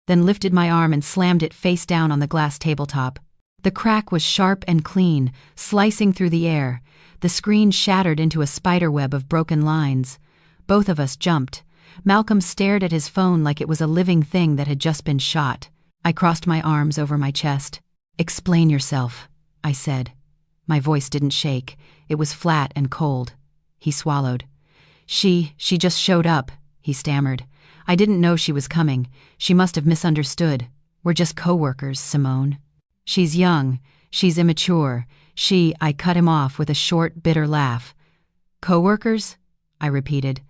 then lifted my arm and slammed it face down on the glass tabletop. The crack was sharp and clean, slicing through the air. The screen shattered into a spiderweb of broken lines. Both of us jumped. Malcolm stared at his phone like it was a living thing that had just been shot. I crossed my arms over my chest. Explain yourself, I said. My voice didn't shake. It was flat and cold. He swallowed. She just showed up, he stammered. I didn't know she was coming. She must have misunderstood. We're just coworkers, Simone. She's young. She's immature. I cut him off with a short, bitter laugh. Coworkers? I repeated.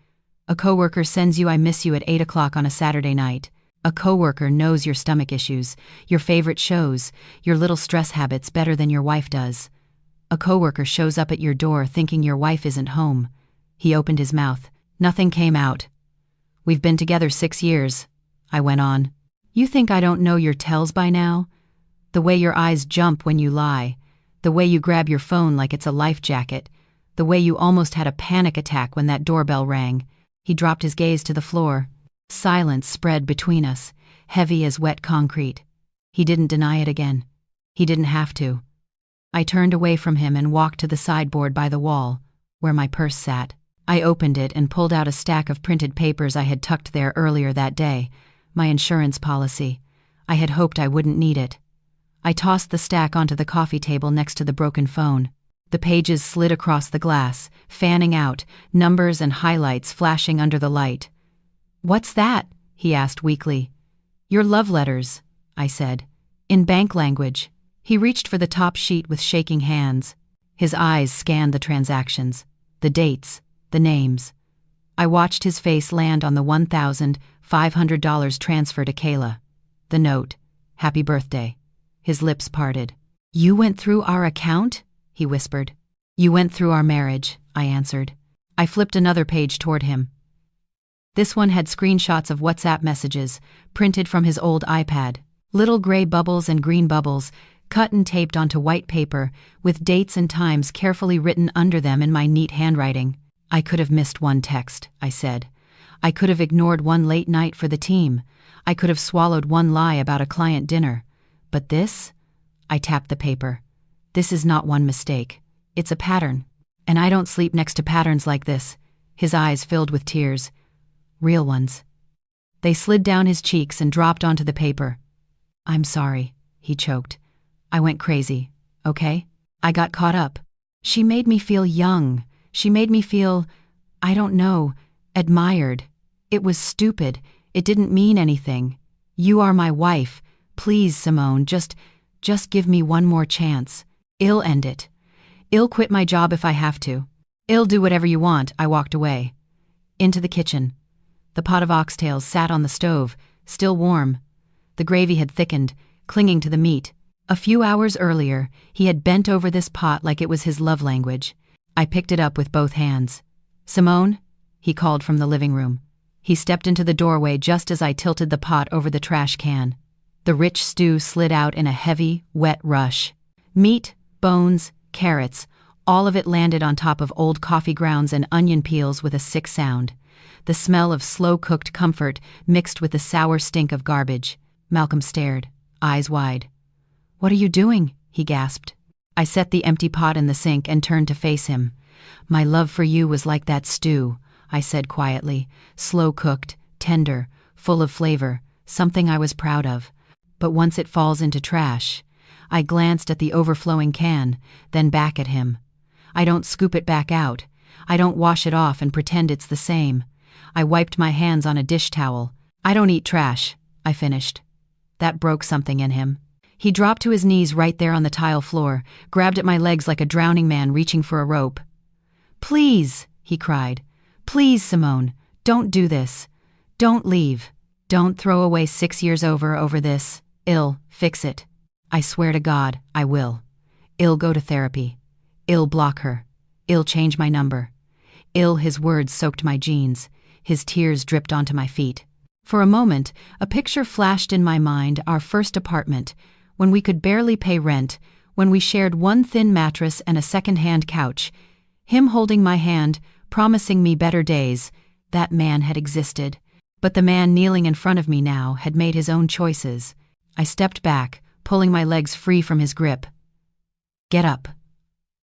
A coworker sends you I miss you at 8 o'clock on a Saturday night. A coworker knows your stomach issues, your favorite shows, your little stress habits better than your wife does. A coworker shows up at your door thinking your wife isn't home. He opened his mouth. Nothing came out. We've been together 6 years, I went on. You think I don't know your tells by now? The way your eyes jump when you lie, the way you grab your phone like it's a life jacket, the way you almost had a panic attack when that doorbell rang. He dropped his gaze to the floor. Silence spread between us, heavy as wet concrete. He didn't deny it again. He didn't have to. I turned away from him and walked to the sideboard by the wall, where my purse sat. I opened it and pulled out a stack of printed papers I had tucked there earlier that day, my insurance policy. I had hoped I wouldn't need it. I tossed the stack onto the coffee table next to the broken phone. The pages slid across the glass, fanning out, numbers and highlights flashing under the light. What's that? He asked weakly. Your love letters, I said. In bank language. He reached for the top sheet with shaking hands. His eyes scanned the transactions, the dates, the names. I watched his face land on the $1,500 transfer to Kayla. The note, happy birthday. His lips parted. You went through our account? He whispered. You went through our marriage, I answered. I flipped another page toward him. This one had screenshots of WhatsApp messages, printed from his old iPad. Little gray bubbles and green bubbles, cut and taped onto white paper, with dates and times carefully written under them in my neat handwriting. I could have missed one text, I said. I could have ignored one late night for the team. I could have swallowed one lie about a client dinner. But this? I tapped the paper. This is not one mistake. It's a pattern. And I don't sleep next to patterns like this. His eyes filled with tears. Real ones. They slid down his cheeks and dropped onto the paper. I'm sorry, he choked. I went crazy, okay? I got caught up. She made me feel young. She made me feel, I don't know, admired. It was stupid. It didn't mean anything. You are my wife. Please, Simone, just give me one more chance. I'll end it. I'll quit my job if I have to. I'll do whatever you want. I walked away. Into the kitchen. The pot of oxtails sat on the stove, still warm. The gravy had thickened, clinging to the meat. A few hours earlier, he had bent over this pot like it was his love language. I picked it up with both hands. Simone? He called from the living room. He stepped into the doorway just as I tilted the pot over the trash can. The rich stew slid out in a heavy, wet rush. Meat, bones, carrots, all of it landed on top of old coffee grounds and onion peels with a sick sound. The smell of slow-cooked comfort mixed with the sour stink of garbage. Malcolm stared, eyes wide. What are you doing? He gasped. I set the empty pot in the sink and turned to face him. My love for you was like that stew, I said quietly, slow-cooked, tender, full of flavor, something I was proud of. But once it falls into trash, I glanced at the overflowing can, then back at him. I don't scoop it back out. I don't wash it off and pretend it's the same. I wiped my hands on a dish towel. I don't eat trash, I finished. That broke something in him. He dropped to his knees right there on the tile floor, grabbed at my legs like a drowning man reaching for a rope. Please, he cried. Please, Simone, don't do this. Don't leave. Don't throw away 6 years over this. I'll fix it. I swear to God, I will. I'll go to therapy. I'll block her. I'll change my number. His words soaked my jeans. His tears dripped onto my feet. For a moment, a picture flashed in my mind, our first apartment, when we could barely pay rent, when we shared one thin mattress and a second-hand couch. Him holding my hand, promising me better days. That man had existed. But the man kneeling in front of me now had made his own choices. I stepped back, pulling my legs free from his grip. Get up,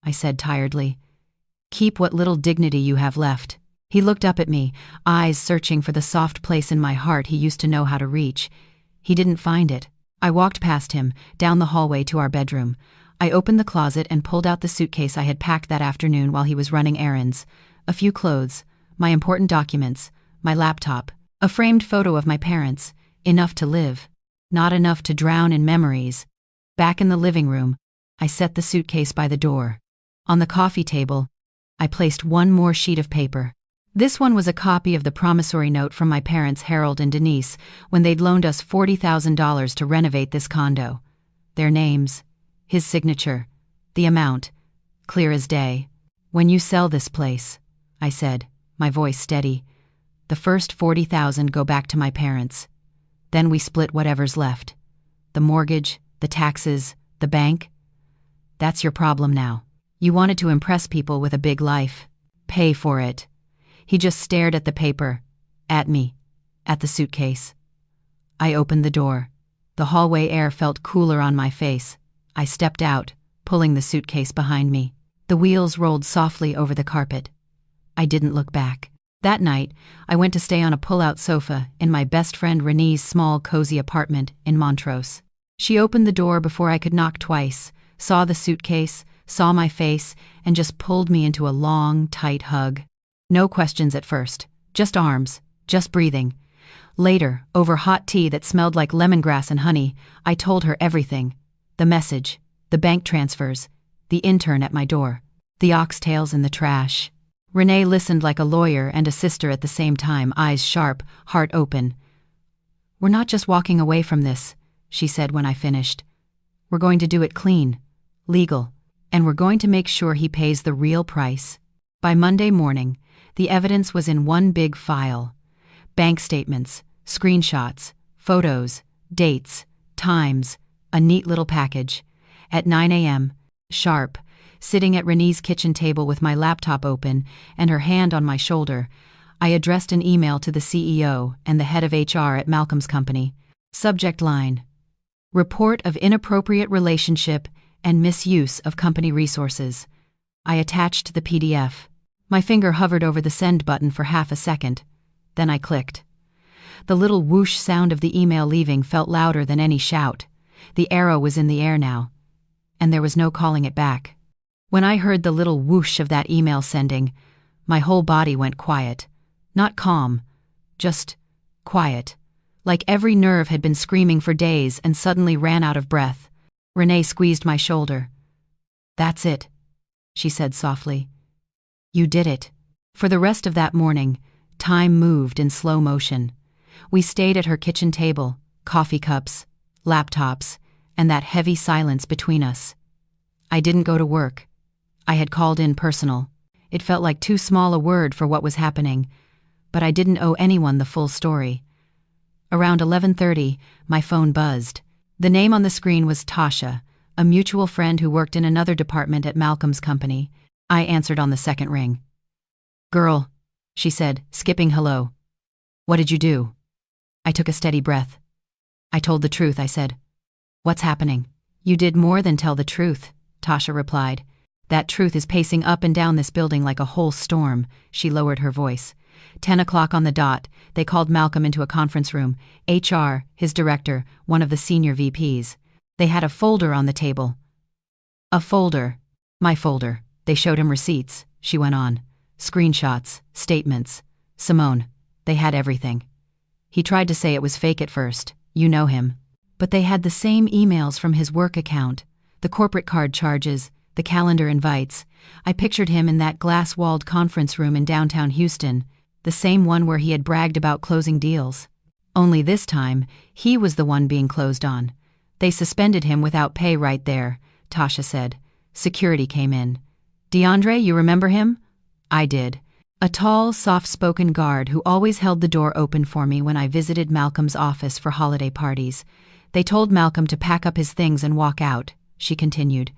I said tiredly. Keep what little dignity you have left. He looked up at me, eyes searching for the soft place in my heart he used to know how to reach. He didn't find it. I walked past him, down the hallway to our bedroom. I opened the closet and pulled out the suitcase I had packed that afternoon while he was running errands. A few clothes, my important documents, my laptop, a framed photo of my parents. Enough to live. Not enough to drown in memories. Back in the living room, I set the suitcase by the door. On the coffee table, I placed one more sheet of paper. This one was a copy of the promissory note from my parents, Harold and Denise, when they'd loaned us $40,000 to renovate this condo. Their names, his signature, the amount, clear as day. When you sell this place, I said, my voice steady, the first $40,000 go back to my parents. Then we split whatever's left. The mortgage, the taxes, the bank. That's your problem now. You wanted to impress people with a big life. Pay for it. He just stared at the paper, at me, at the suitcase. I opened the door. The hallway air felt cooler on my face. I stepped out, pulling the suitcase behind me. The wheels rolled softly over the carpet. I didn't look back. That night, I went to stay on a pull-out sofa in my best friend Renee's small, cozy apartment in Montrose. She opened the door before I could knock twice, saw the suitcase, saw my face, and just pulled me into a long, tight hug. No questions at first, just arms, just breathing. Later, over hot tea that smelled like lemongrass and honey, I told her everything. The message, the bank transfers, the intern at my door, the oxtails in the trash. Renee listened like a lawyer and a sister at the same time, eyes sharp, heart open. We're not just walking away from this, she said when I finished. We're going to do it clean, legal, and we're going to make sure he pays the real price. By Monday morning, the evidence was in one big file. Bank statements, screenshots, photos, dates, times, a neat little package. At 9 a.m., sharp, sitting at Renee's kitchen table with my laptop open and her hand on my shoulder, I addressed an email to the CEO and the head of HR at Malcolm's company. Subject line: Report of inappropriate relationship and misuse of company resources. I attached the PDF. My finger hovered over the send button for half a second. Then I clicked. The little whoosh sound of the email leaving felt louder than any shout. The arrow was in the air now, and there was no calling it back. When I heard the little whoosh of that email sending, my whole body went quiet. Not calm, just quiet. Like every nerve had been screaming for days and suddenly ran out of breath. Renee squeezed my shoulder. "That's it," she said softly. "You did it." For the rest of that morning, time moved in slow motion. We stayed at her kitchen table, coffee cups, laptops, and that heavy silence between us. I didn't go to work. I had called in personal. It felt like too small a word for what was happening, but I didn't owe anyone the full story. Around 11:30, my phone buzzed. The name on the screen was Tasha, a mutual friend who worked in another department at Malcolm's company. I answered on the second ring. "Girl," she said, skipping hello. "What did you do?" I took a steady breath. "I told the truth," I said. "What's happening?" "You did more than tell the truth," Tasha replied. "That truth is pacing up and down this building like a whole storm." She lowered her voice. 10 o'clock on the dot, they called Malcolm into a conference room. HR, his director, one of the senior VPs. They had a folder on the table. "A folder. My folder." They showed him receipts, she went on. Screenshots, statements. Simone, they had everything. He tried to say it was fake at first. You know him. But they had the same emails from his work account, the corporate card charges, the calendar invites. I pictured him in that glass-walled conference room in downtown Houston, the same one where he had bragged about closing deals. Only this time, he was the one being closed on. They suspended him without pay right there, Tasha said. Security came in. "DeAndre, you remember him?" I did. A tall, soft-spoken guard who always held the door open for me when I visited Malcolm's office for holiday parties. They told Malcolm to pack up his things and walk out, she continued.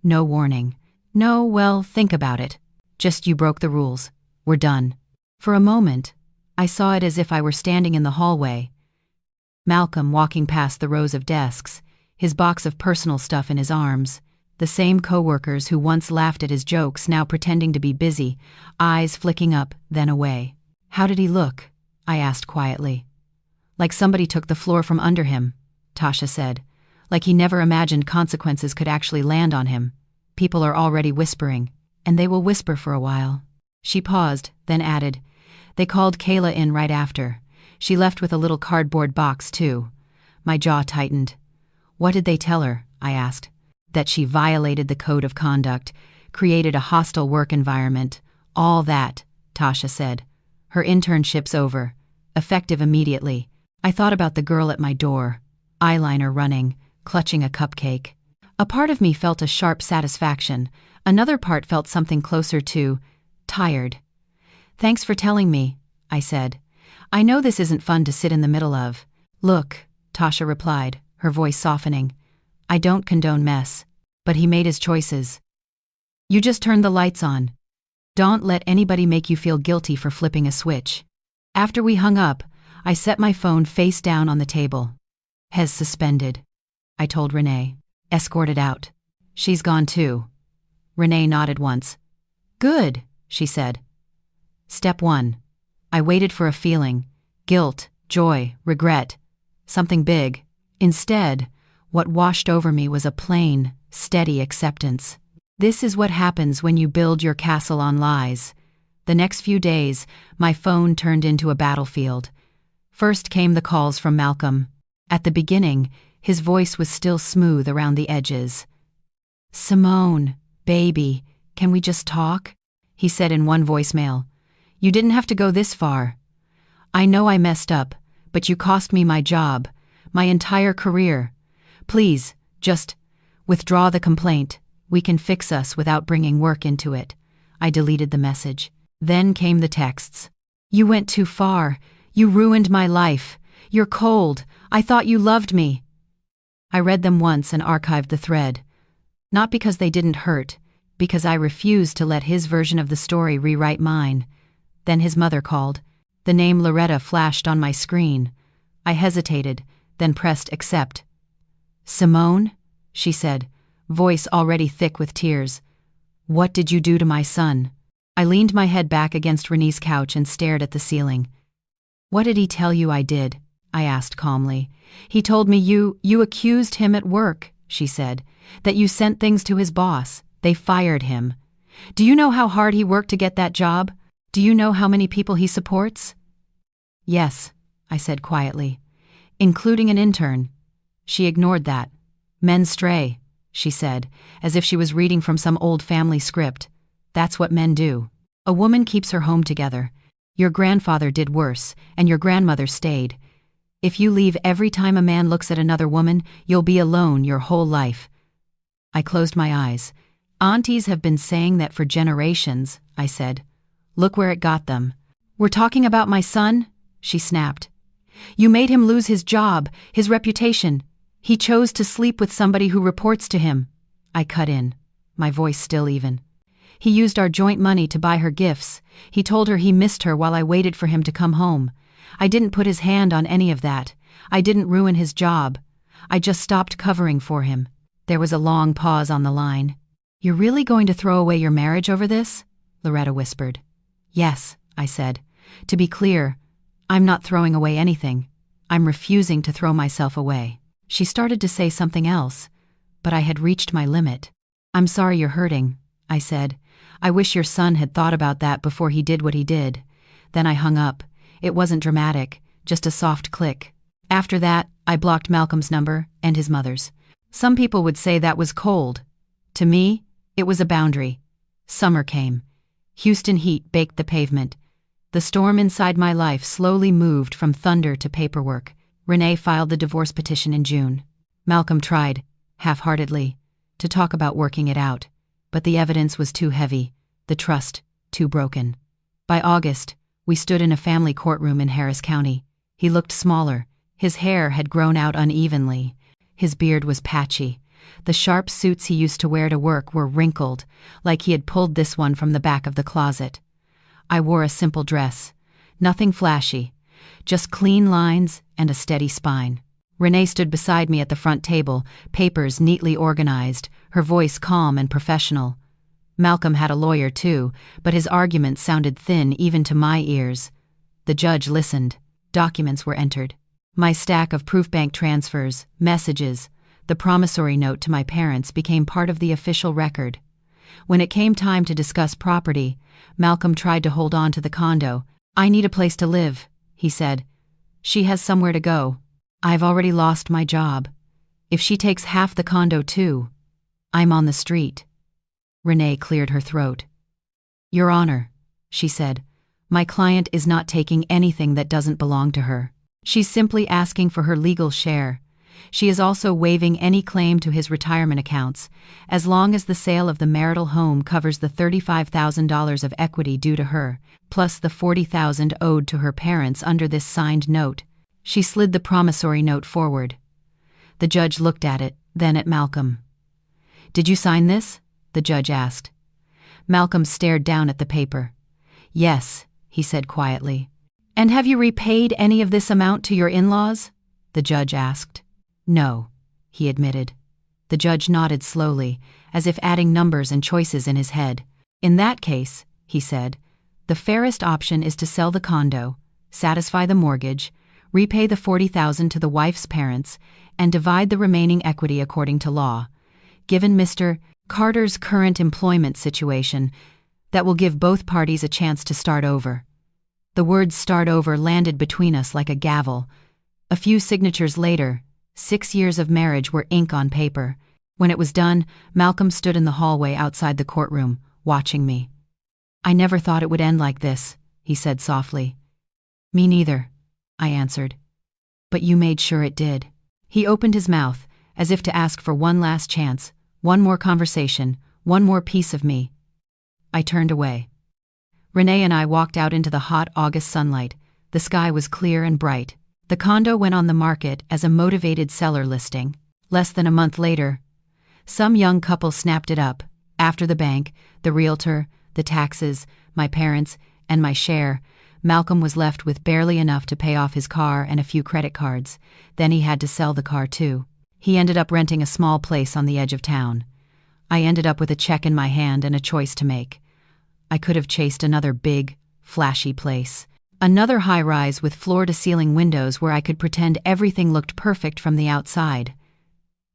No warning. No, well, think about it. Just you broke the rules. We're done. For a moment, I saw it as if I were standing in the hallway. Malcolm walking past the rows of desks, his box of personal stuff in his arms, the same coworkers who once laughed at his jokes now pretending to be busy, eyes flicking up, then away. "How did he look?" I asked quietly. "Like somebody took the floor from under him," Tasha said. "Like he never imagined consequences could actually land on him. People are already whispering, and they will whisper for a while." She paused, then added, "They called Kayla in right after. She left with a little cardboard box, too." My jaw tightened. "What did they tell her?" I asked. "That she violated the code of conduct, created a hostile work environment, all that," Tasha said. "Her internship's over, effective immediately." I thought about the girl at my door, eyeliner running, clutching a cupcake. A part of me felt a sharp satisfaction, another part felt something closer to tired. "Thanks for telling me," I said. "I know this isn't fun to sit in the middle of." "Look," Tasha replied, her voice softening. "I don't condone mess, but he made his choices. You just turned the lights on. Don't let anybody make you feel guilty for flipping a switch." After we hung up, I set my phone face down on the table. "Has suspended," I told Renee. "Escorted out. She's gone too." Renee nodded once. "Good," she said. Step 1. I waited for a feeling. Guilt, joy, regret. Something big. Instead, what washed over me was a plain, steady acceptance. This is what happens when you build your castle on lies. The next few days, my phone turned into a battlefield. First came the calls from Malcolm. At the beginning, his voice was still smooth around the edges. "Simone, baby, can we just talk?" he said in one voicemail. "You didn't have to go this far. I know I messed up, but you cost me my job, my entire career. Please, just withdraw the complaint. We can fix us without bringing work into it." I deleted the message. Then came the texts. "You went too far. You ruined my life. You're cold. I thought you loved me." I read them once and archived the thread. Not because they didn't hurt, because I refused to let his version of the story rewrite mine. Then his mother called. The name Loretta flashed on my screen. I hesitated, then pressed accept. "Simone?" she said, voice already thick with tears. "What did you do to my son?" I leaned my head back against Renee's couch and stared at the ceiling. "What did he tell you I did?" I asked calmly. "He told me you accused him at work," she said, "that you sent things to his boss. They fired him. Do you know how hard he worked to get that job? Do you know how many people he supports?" "Yes," I said quietly, "including an intern." She ignored that. "Men stray," she said, as if she was reading from some old family script. "That's what men do. A woman keeps her home together. Your grandfather did worse, and your grandmother stayed. If you leave every time a man looks at another woman, you'll be alone your whole life." I closed my eyes. "Aunties have been saying that for generations," I said. "Look where it got them." "We're talking about my son?" she snapped. "You made him lose his job, his reputation. He chose to sleep with somebody who reports to him." I cut in, my voice still even. "He used our joint money to buy her gifts. He told her he missed her while I waited for him to come home. I didn't put his hand on any of that. I didn't ruin his job. I just stopped covering for him." There was a long pause on the line. "You're really going to throw away your marriage over this?" Loretta whispered. "Yes," I said. "To be clear, I'm not throwing away anything. I'm refusing to throw myself away." She started to say something else, but I had reached my limit. "I'm sorry you're hurting," I said. "I wish your son had thought about that before he did what he did." Then I hung up. It wasn't dramatic, just a soft click. After that, I blocked Malcolm's number and his mother's. Some people would say that was cold. To me, it was a boundary. Summer came. Houston heat baked the pavement. The storm inside my life slowly moved from thunder to paperwork. Renee filed the divorce petition in June. Malcolm tried, half-heartedly, to talk about working it out, but the evidence was too heavy, the trust too broken. By August, we stood in a family courtroom in Harris County. He looked smaller. His hair had grown out unevenly. His beard was patchy. The sharp suits he used to wear to work were wrinkled, like he had pulled this one from the back of the closet. I wore a simple dress. Nothing flashy, just clean lines and a steady spine. Renee stood beside me at the front table, papers neatly organized, her voice calm and professional. Malcolm had a lawyer too, but his arguments sounded thin even to my ears. The judge listened. Documents were entered. My stack of proof bank transfers, messages, the promissory note to my parents became part of the official record. When it came time to discuss property, Malcolm tried to hold on to the condo. "I need a place to live," he said. "She has somewhere to go. I've already lost my job. If she takes half the condo too, I'm on the street." Renee cleared her throat. "Your Honor," she said, "my client is not taking anything that doesn't belong to her. She's simply asking for her legal share. She is also waiving any claim to his retirement accounts, as long as the sale of the marital home covers the $35,000 of equity due to her, plus the $40,000 owed to her parents under this signed note." She slid the promissory note forward. The judge looked at it, then at Malcolm. "Did you sign this?" the judge asked. Malcolm stared down at the paper. "Yes," he said quietly. "And have you repaid any of this amount to your in-laws?" the judge asked. "No," he admitted. The judge nodded slowly, as if adding numbers and choices in his head. "In that case," he said, "the fairest option is to sell the condo, satisfy the mortgage, repay the $40,000 to the wife's parents, and divide the remaining equity according to law. Given Mr. Carter's current employment situation, that will give both parties a chance to start over." The word "start over" landed between us like a gavel. A few signatures later, 6 years of marriage were ink on paper. When it was done, Malcolm stood in the hallway outside the courtroom, watching me. "I never thought it would end like this," he said softly. "Me neither," I answered. "But you made sure it did." He opened his mouth, as if to ask for one last chance, one more conversation, one more piece of me. I turned away. Renee and I walked out into the hot August sunlight. The sky was clear and bright. The condo went on the market as a motivated seller listing. Less than a month later, Some young couple snapped it up. After the bank, the realtor, the taxes, my parents, and my share, Malcolm was left with barely enough to pay off his car and a few credit cards. Then he had to sell the car too. He ended up renting a small place on the edge of town. I ended up with a check in my hand and a choice to make. I could have chased another big, flashy place. Another high-rise with floor-to-ceiling windows where I could pretend everything looked perfect from the outside.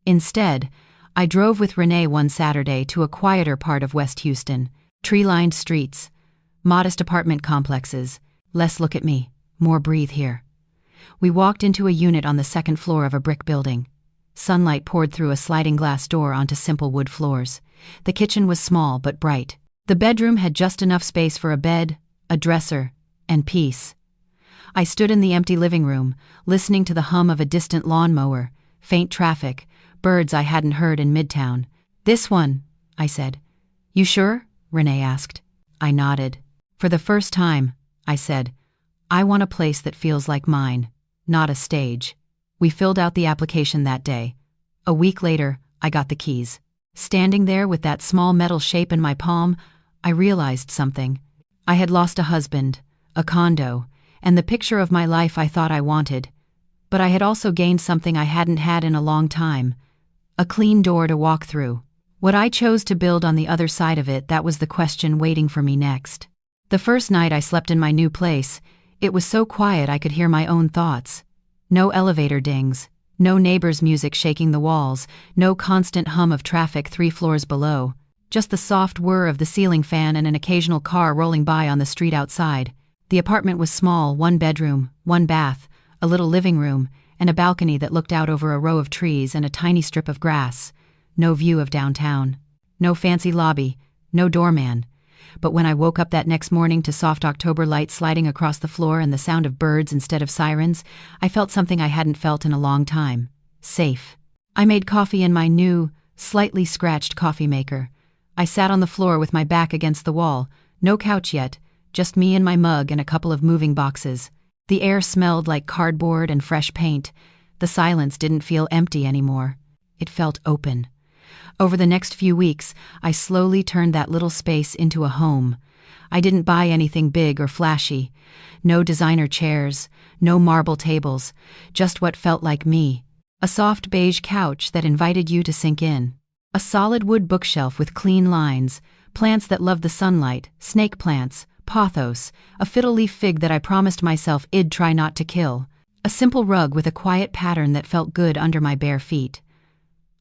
Instead, I drove with Renee one Saturday to a quieter part of West Houston. Tree-lined streets, modest apartment complexes, less look at me, more breathe here. We walked into a unit on the second floor of a brick building. Sunlight poured through a sliding glass door onto simple wood floors. The kitchen was small but bright. The bedroom had just enough space for a bed, a dresser, and peace. I stood in the empty living room, listening to the hum of a distant lawnmower, faint traffic, birds I hadn't heard in Midtown. "This one," I said. "You sure?" Renee asked. I nodded. "For the first time," I said, "I want a place that feels like mine, not a stage." We filled out the application that day. A week later, I got the keys. Standing there with that small metal shape in my palm, I realized something. I had lost a husband, a condo, and the picture of my life I thought I wanted. But I had also gained something I hadn't had in a long time. A clean door to walk through. What I chose to build on the other side of it, that was the question waiting for me next. The first night I slept in my new place, it was so quiet I could hear my own thoughts. No elevator dings, no neighbors' music shaking the walls, no constant hum of traffic 3 floors below, just the soft whir of the ceiling fan and an occasional car rolling by on the street outside. The apartment was small, 1 bedroom, 1 bath, a little living room, and a balcony that looked out over a row of trees and a tiny strip of grass. No view of downtown. No fancy lobby, no doorman. But when I woke up that next morning to soft October light sliding across the floor and the sound of birds instead of sirens, I felt something I hadn't felt in a long time. Safe. I made coffee in my new, slightly scratched coffee maker. I sat on the floor with my back against the wall, no couch yet, just me and my mug and a couple of moving boxes. The air smelled like cardboard and fresh paint. The silence didn't feel empty anymore. It felt open. Over the next few weeks, I slowly turned that little space into a home. I didn't buy anything big or flashy. No designer chairs, no marble tables, just what felt like me. A soft beige couch that invited you to sink in. A solid wood bookshelf with clean lines, plants that loved the sunlight, snake plants, pothos, a fiddle leaf fig that I promised myself I'd try not to kill. A simple rug with a quiet pattern that felt good under my bare feet.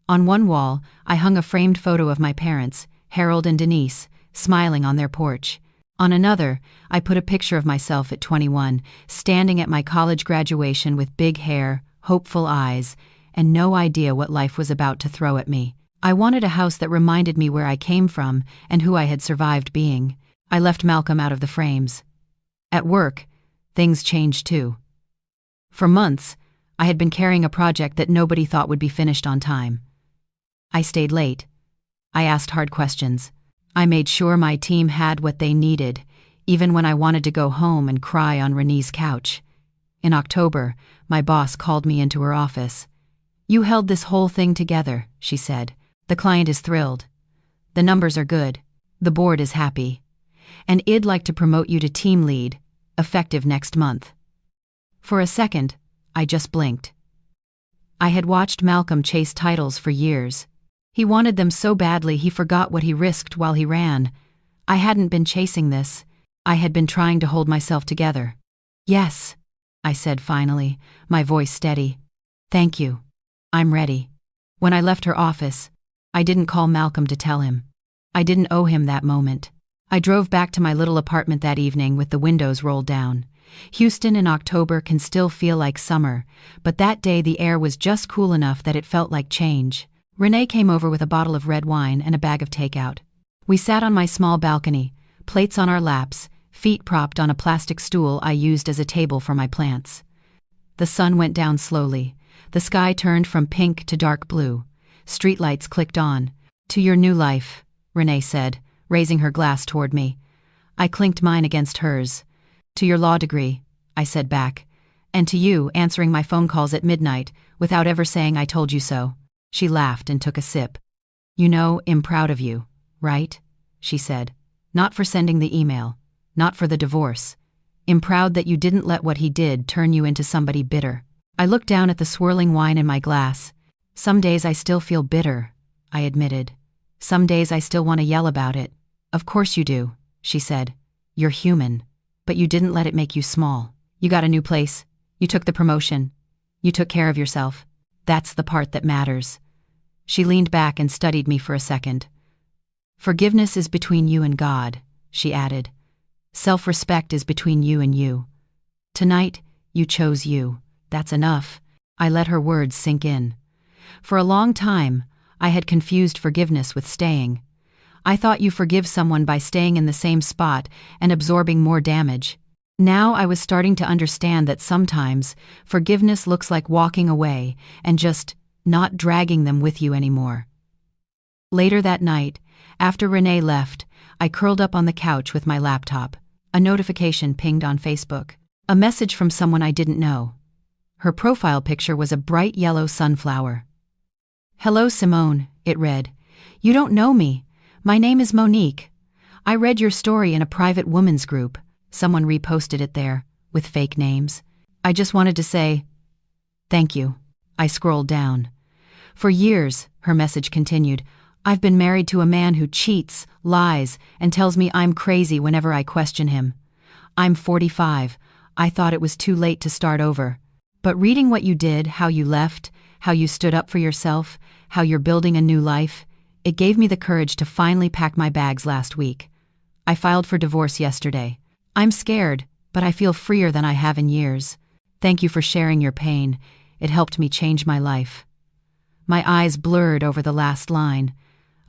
On one wall, I hung a framed photo of my parents, Harold and Denise, smiling on their porch. On another, I put a picture of myself at 21, standing at my college graduation with big hair, hopeful eyes, and no idea what life was about to throw at me. I wanted a house that reminded me where I came from and who I had survived being. I left Malcolm out of the frames. At work, things changed too. For months, I had been carrying a project that nobody thought would be finished on time. I stayed late. I asked hard questions. I made sure my team had what they needed, even when I wanted to go home and cry on Renee's couch. In October, my boss called me into her office. "You held this whole thing together," she said. "The client is thrilled. The numbers are good. The board is happy. And I'd like to promote you to team lead, effective next month." For a second, I just blinked. I had watched Malcolm chase titles for years. He wanted them so badly he forgot what he risked while he ran. I hadn't been chasing this. I had been trying to hold myself together. "Yes," I said finally, my voice steady. "Thank you. I'm ready." When I left her office, I didn't call Malcolm to tell him. I didn't owe him that moment. I drove back to my little apartment that evening with the windows rolled down. Houston in October can still feel like summer, but that day the air was just cool enough that it felt like change. Renee came over with a bottle of red wine and a bag of takeout. We sat on my small balcony, plates on our laps, feet propped on a plastic stool I used as a table for my plants. The sun went down slowly. The sky turned from pink to dark blue. Streetlights clicked on. "To your new life," Renee said, raising her glass toward me. I clinked mine against hers. "To your law degree," I said back. "And to you answering my phone calls at midnight without ever saying I told you so." She laughed and took a sip. You know, I'm proud of you, right? She said. Not for sending the email, not for the divorce. I'm proud that you didn't let what he did turn you into somebody bitter. I looked down at the swirling wine in my glass. Some days I still feel bitter, I admitted. Some days I still want to yell about it. Of course you do, she said. You're human. But you didn't let it make you small. You got a new place. You took the promotion. You took care of yourself. That's the part that matters. She leaned back and studied me for a second. Forgiveness is between you and God, she added. Self-respect is between you and you. Tonight, you chose you. That's enough. I let her words sink in. For a long time, I had confused forgiveness with staying. I thought you forgive someone by staying in the same spot and absorbing more damage. Now I was starting to understand that sometimes forgiveness looks like walking away and just not dragging them with you anymore. Later that night, after Renee left, I curled up on the couch with my laptop. A notification pinged on Facebook. A message from someone I didn't know. Her profile picture was a bright yellow sunflower. Hello Simone, it read. You don't know me. My name is Monique. I read your story in a private women's group. Someone reposted it there, with fake names. I just wanted to say, thank you. I scrolled down. For years, her message continued, I've been married to a man who cheats, lies, and tells me I'm crazy whenever I question him. I'm 45. I thought it was too late to start over. But reading what you did, how you left, how you stood up for yourself, how you're building a new life, it gave me the courage to finally pack my bags last week. I filed for divorce yesterday. I'm scared, but I feel freer than I have in years. Thank you for sharing your pain. It helped me change my life. My eyes blurred over the last line.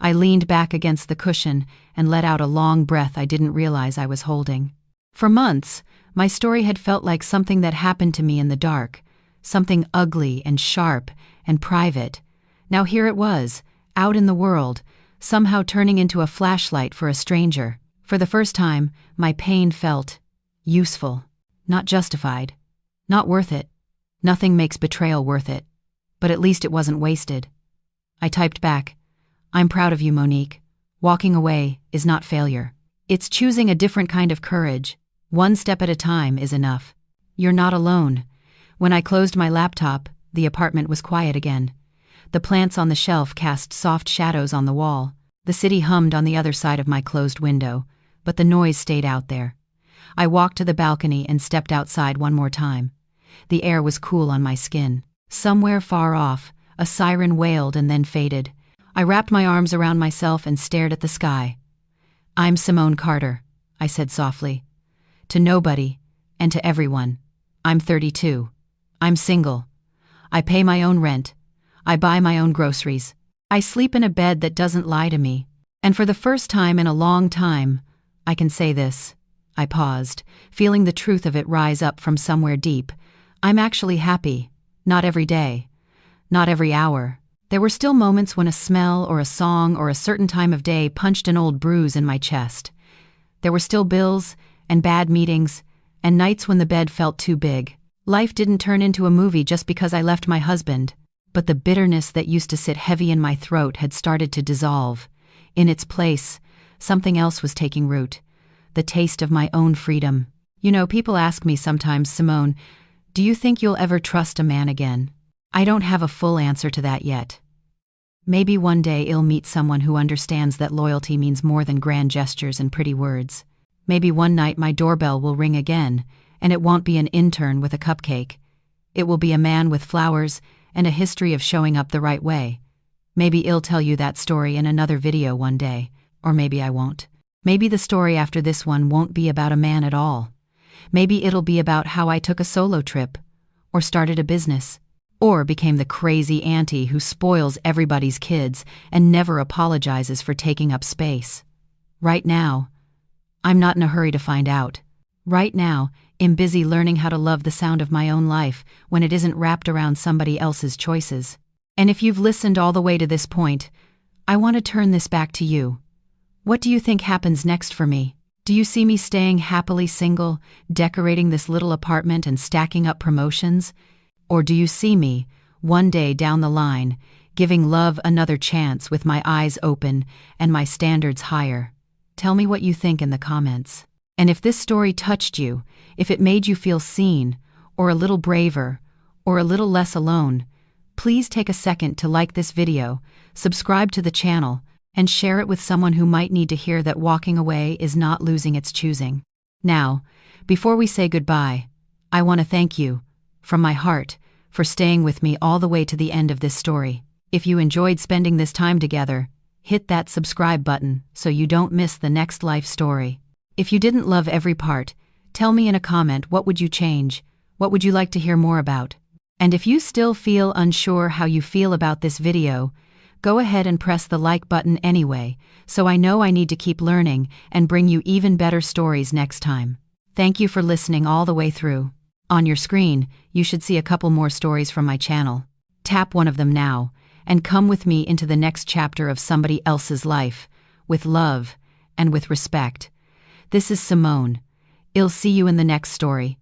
I leaned back against the cushion and let out a long breath I didn't realize I was holding. For months, my story had felt like something that happened to me in the dark, something ugly and sharp and private. Now here it was, out in the world, somehow turning into a flashlight for a stranger. For the first time, my pain felt useful, not justified, not worth it. Nothing makes betrayal worth it. But at least it wasn't wasted. I typed back, I'm proud of you, Monique. Walking away is not failure. It's choosing a different kind of courage. One step at a time is enough. You're not alone. When I closed my laptop, the apartment was quiet again. The plants on the shelf cast soft shadows on the wall. The city hummed on the other side of my closed window, but the noise stayed out there. I walked to the balcony and stepped outside one more time. The air was cool on my skin. Somewhere far off, a siren wailed and then faded. I wrapped my arms around myself and stared at the sky. I'm Simone Carter, I said softly. To nobody, and to everyone. I'm 32. I'm single. I pay my own rent. I buy my own groceries. I sleep in a bed that doesn't lie to me. And for the first time in a long time, I can say this. I paused, feeling the truth of it rise up from somewhere deep. I'm actually happy. Not every day. Not every hour. There were still moments when a smell or a song or a certain time of day punched an old bruise in my chest. There were still bills and bad meetings and nights when the bed felt too big. Life didn't turn into a movie just because I left my husband, but the bitterness that used to sit heavy in my throat had started to dissolve. In its place, something else was taking root. The taste of my own freedom. You know, people ask me sometimes, Simone, do you think you'll ever trust a man again? I don't have a full answer to that yet. Maybe one day I'll meet someone who understands that loyalty means more than grand gestures and pretty words. Maybe one night my doorbell will ring again, and it won't be an intern with a cupcake. It will be a man with flowers and a history of showing up the right way. Maybe I'll tell you that story in another video one day, or maybe I won't. Maybe the story after this one won't be about a man at all. Maybe it'll be about how I took a solo trip, or started a business, or became the crazy auntie who spoils everybody's kids and never apologizes for taking up space. Right now, I'm not in a hurry to find out. Right now, I'm busy learning how to love the sound of my own life when it isn't wrapped around somebody else's choices. And if you've listened all the way to this point, I want to turn this back to you. What do you think happens next for me? Do you see me staying happily single, decorating this little apartment and stacking up promotions? Or do you see me, one day down the line, giving love another chance with my eyes open and my standards higher. Tell me what you think in the comments. And if this story touched you, if it made you feel seen, or a little braver, or a little less alone, please take a second to like this video, subscribe to the channel, and share it with someone who might need to hear that walking away is not losing its choosing. Now, before we say goodbye, I want to thank you, from my heart, for staying with me all the way to the end of this story. If you enjoyed spending this time together, hit that subscribe button so you don't miss the next life story. If you didn't love every part, tell me in a comment what would you change, what would you like to hear more about. And if you still feel unsure how you feel about this video, go ahead and press the like button anyway, so I know I need to keep learning and bring you even better stories next time. Thank you for listening all the way through. On your screen, you should see a couple more stories from my channel. Tap one of them now, and come with me into the next chapter of somebody else's life, with love and with respect. This is Simone. I'll see you in the next story.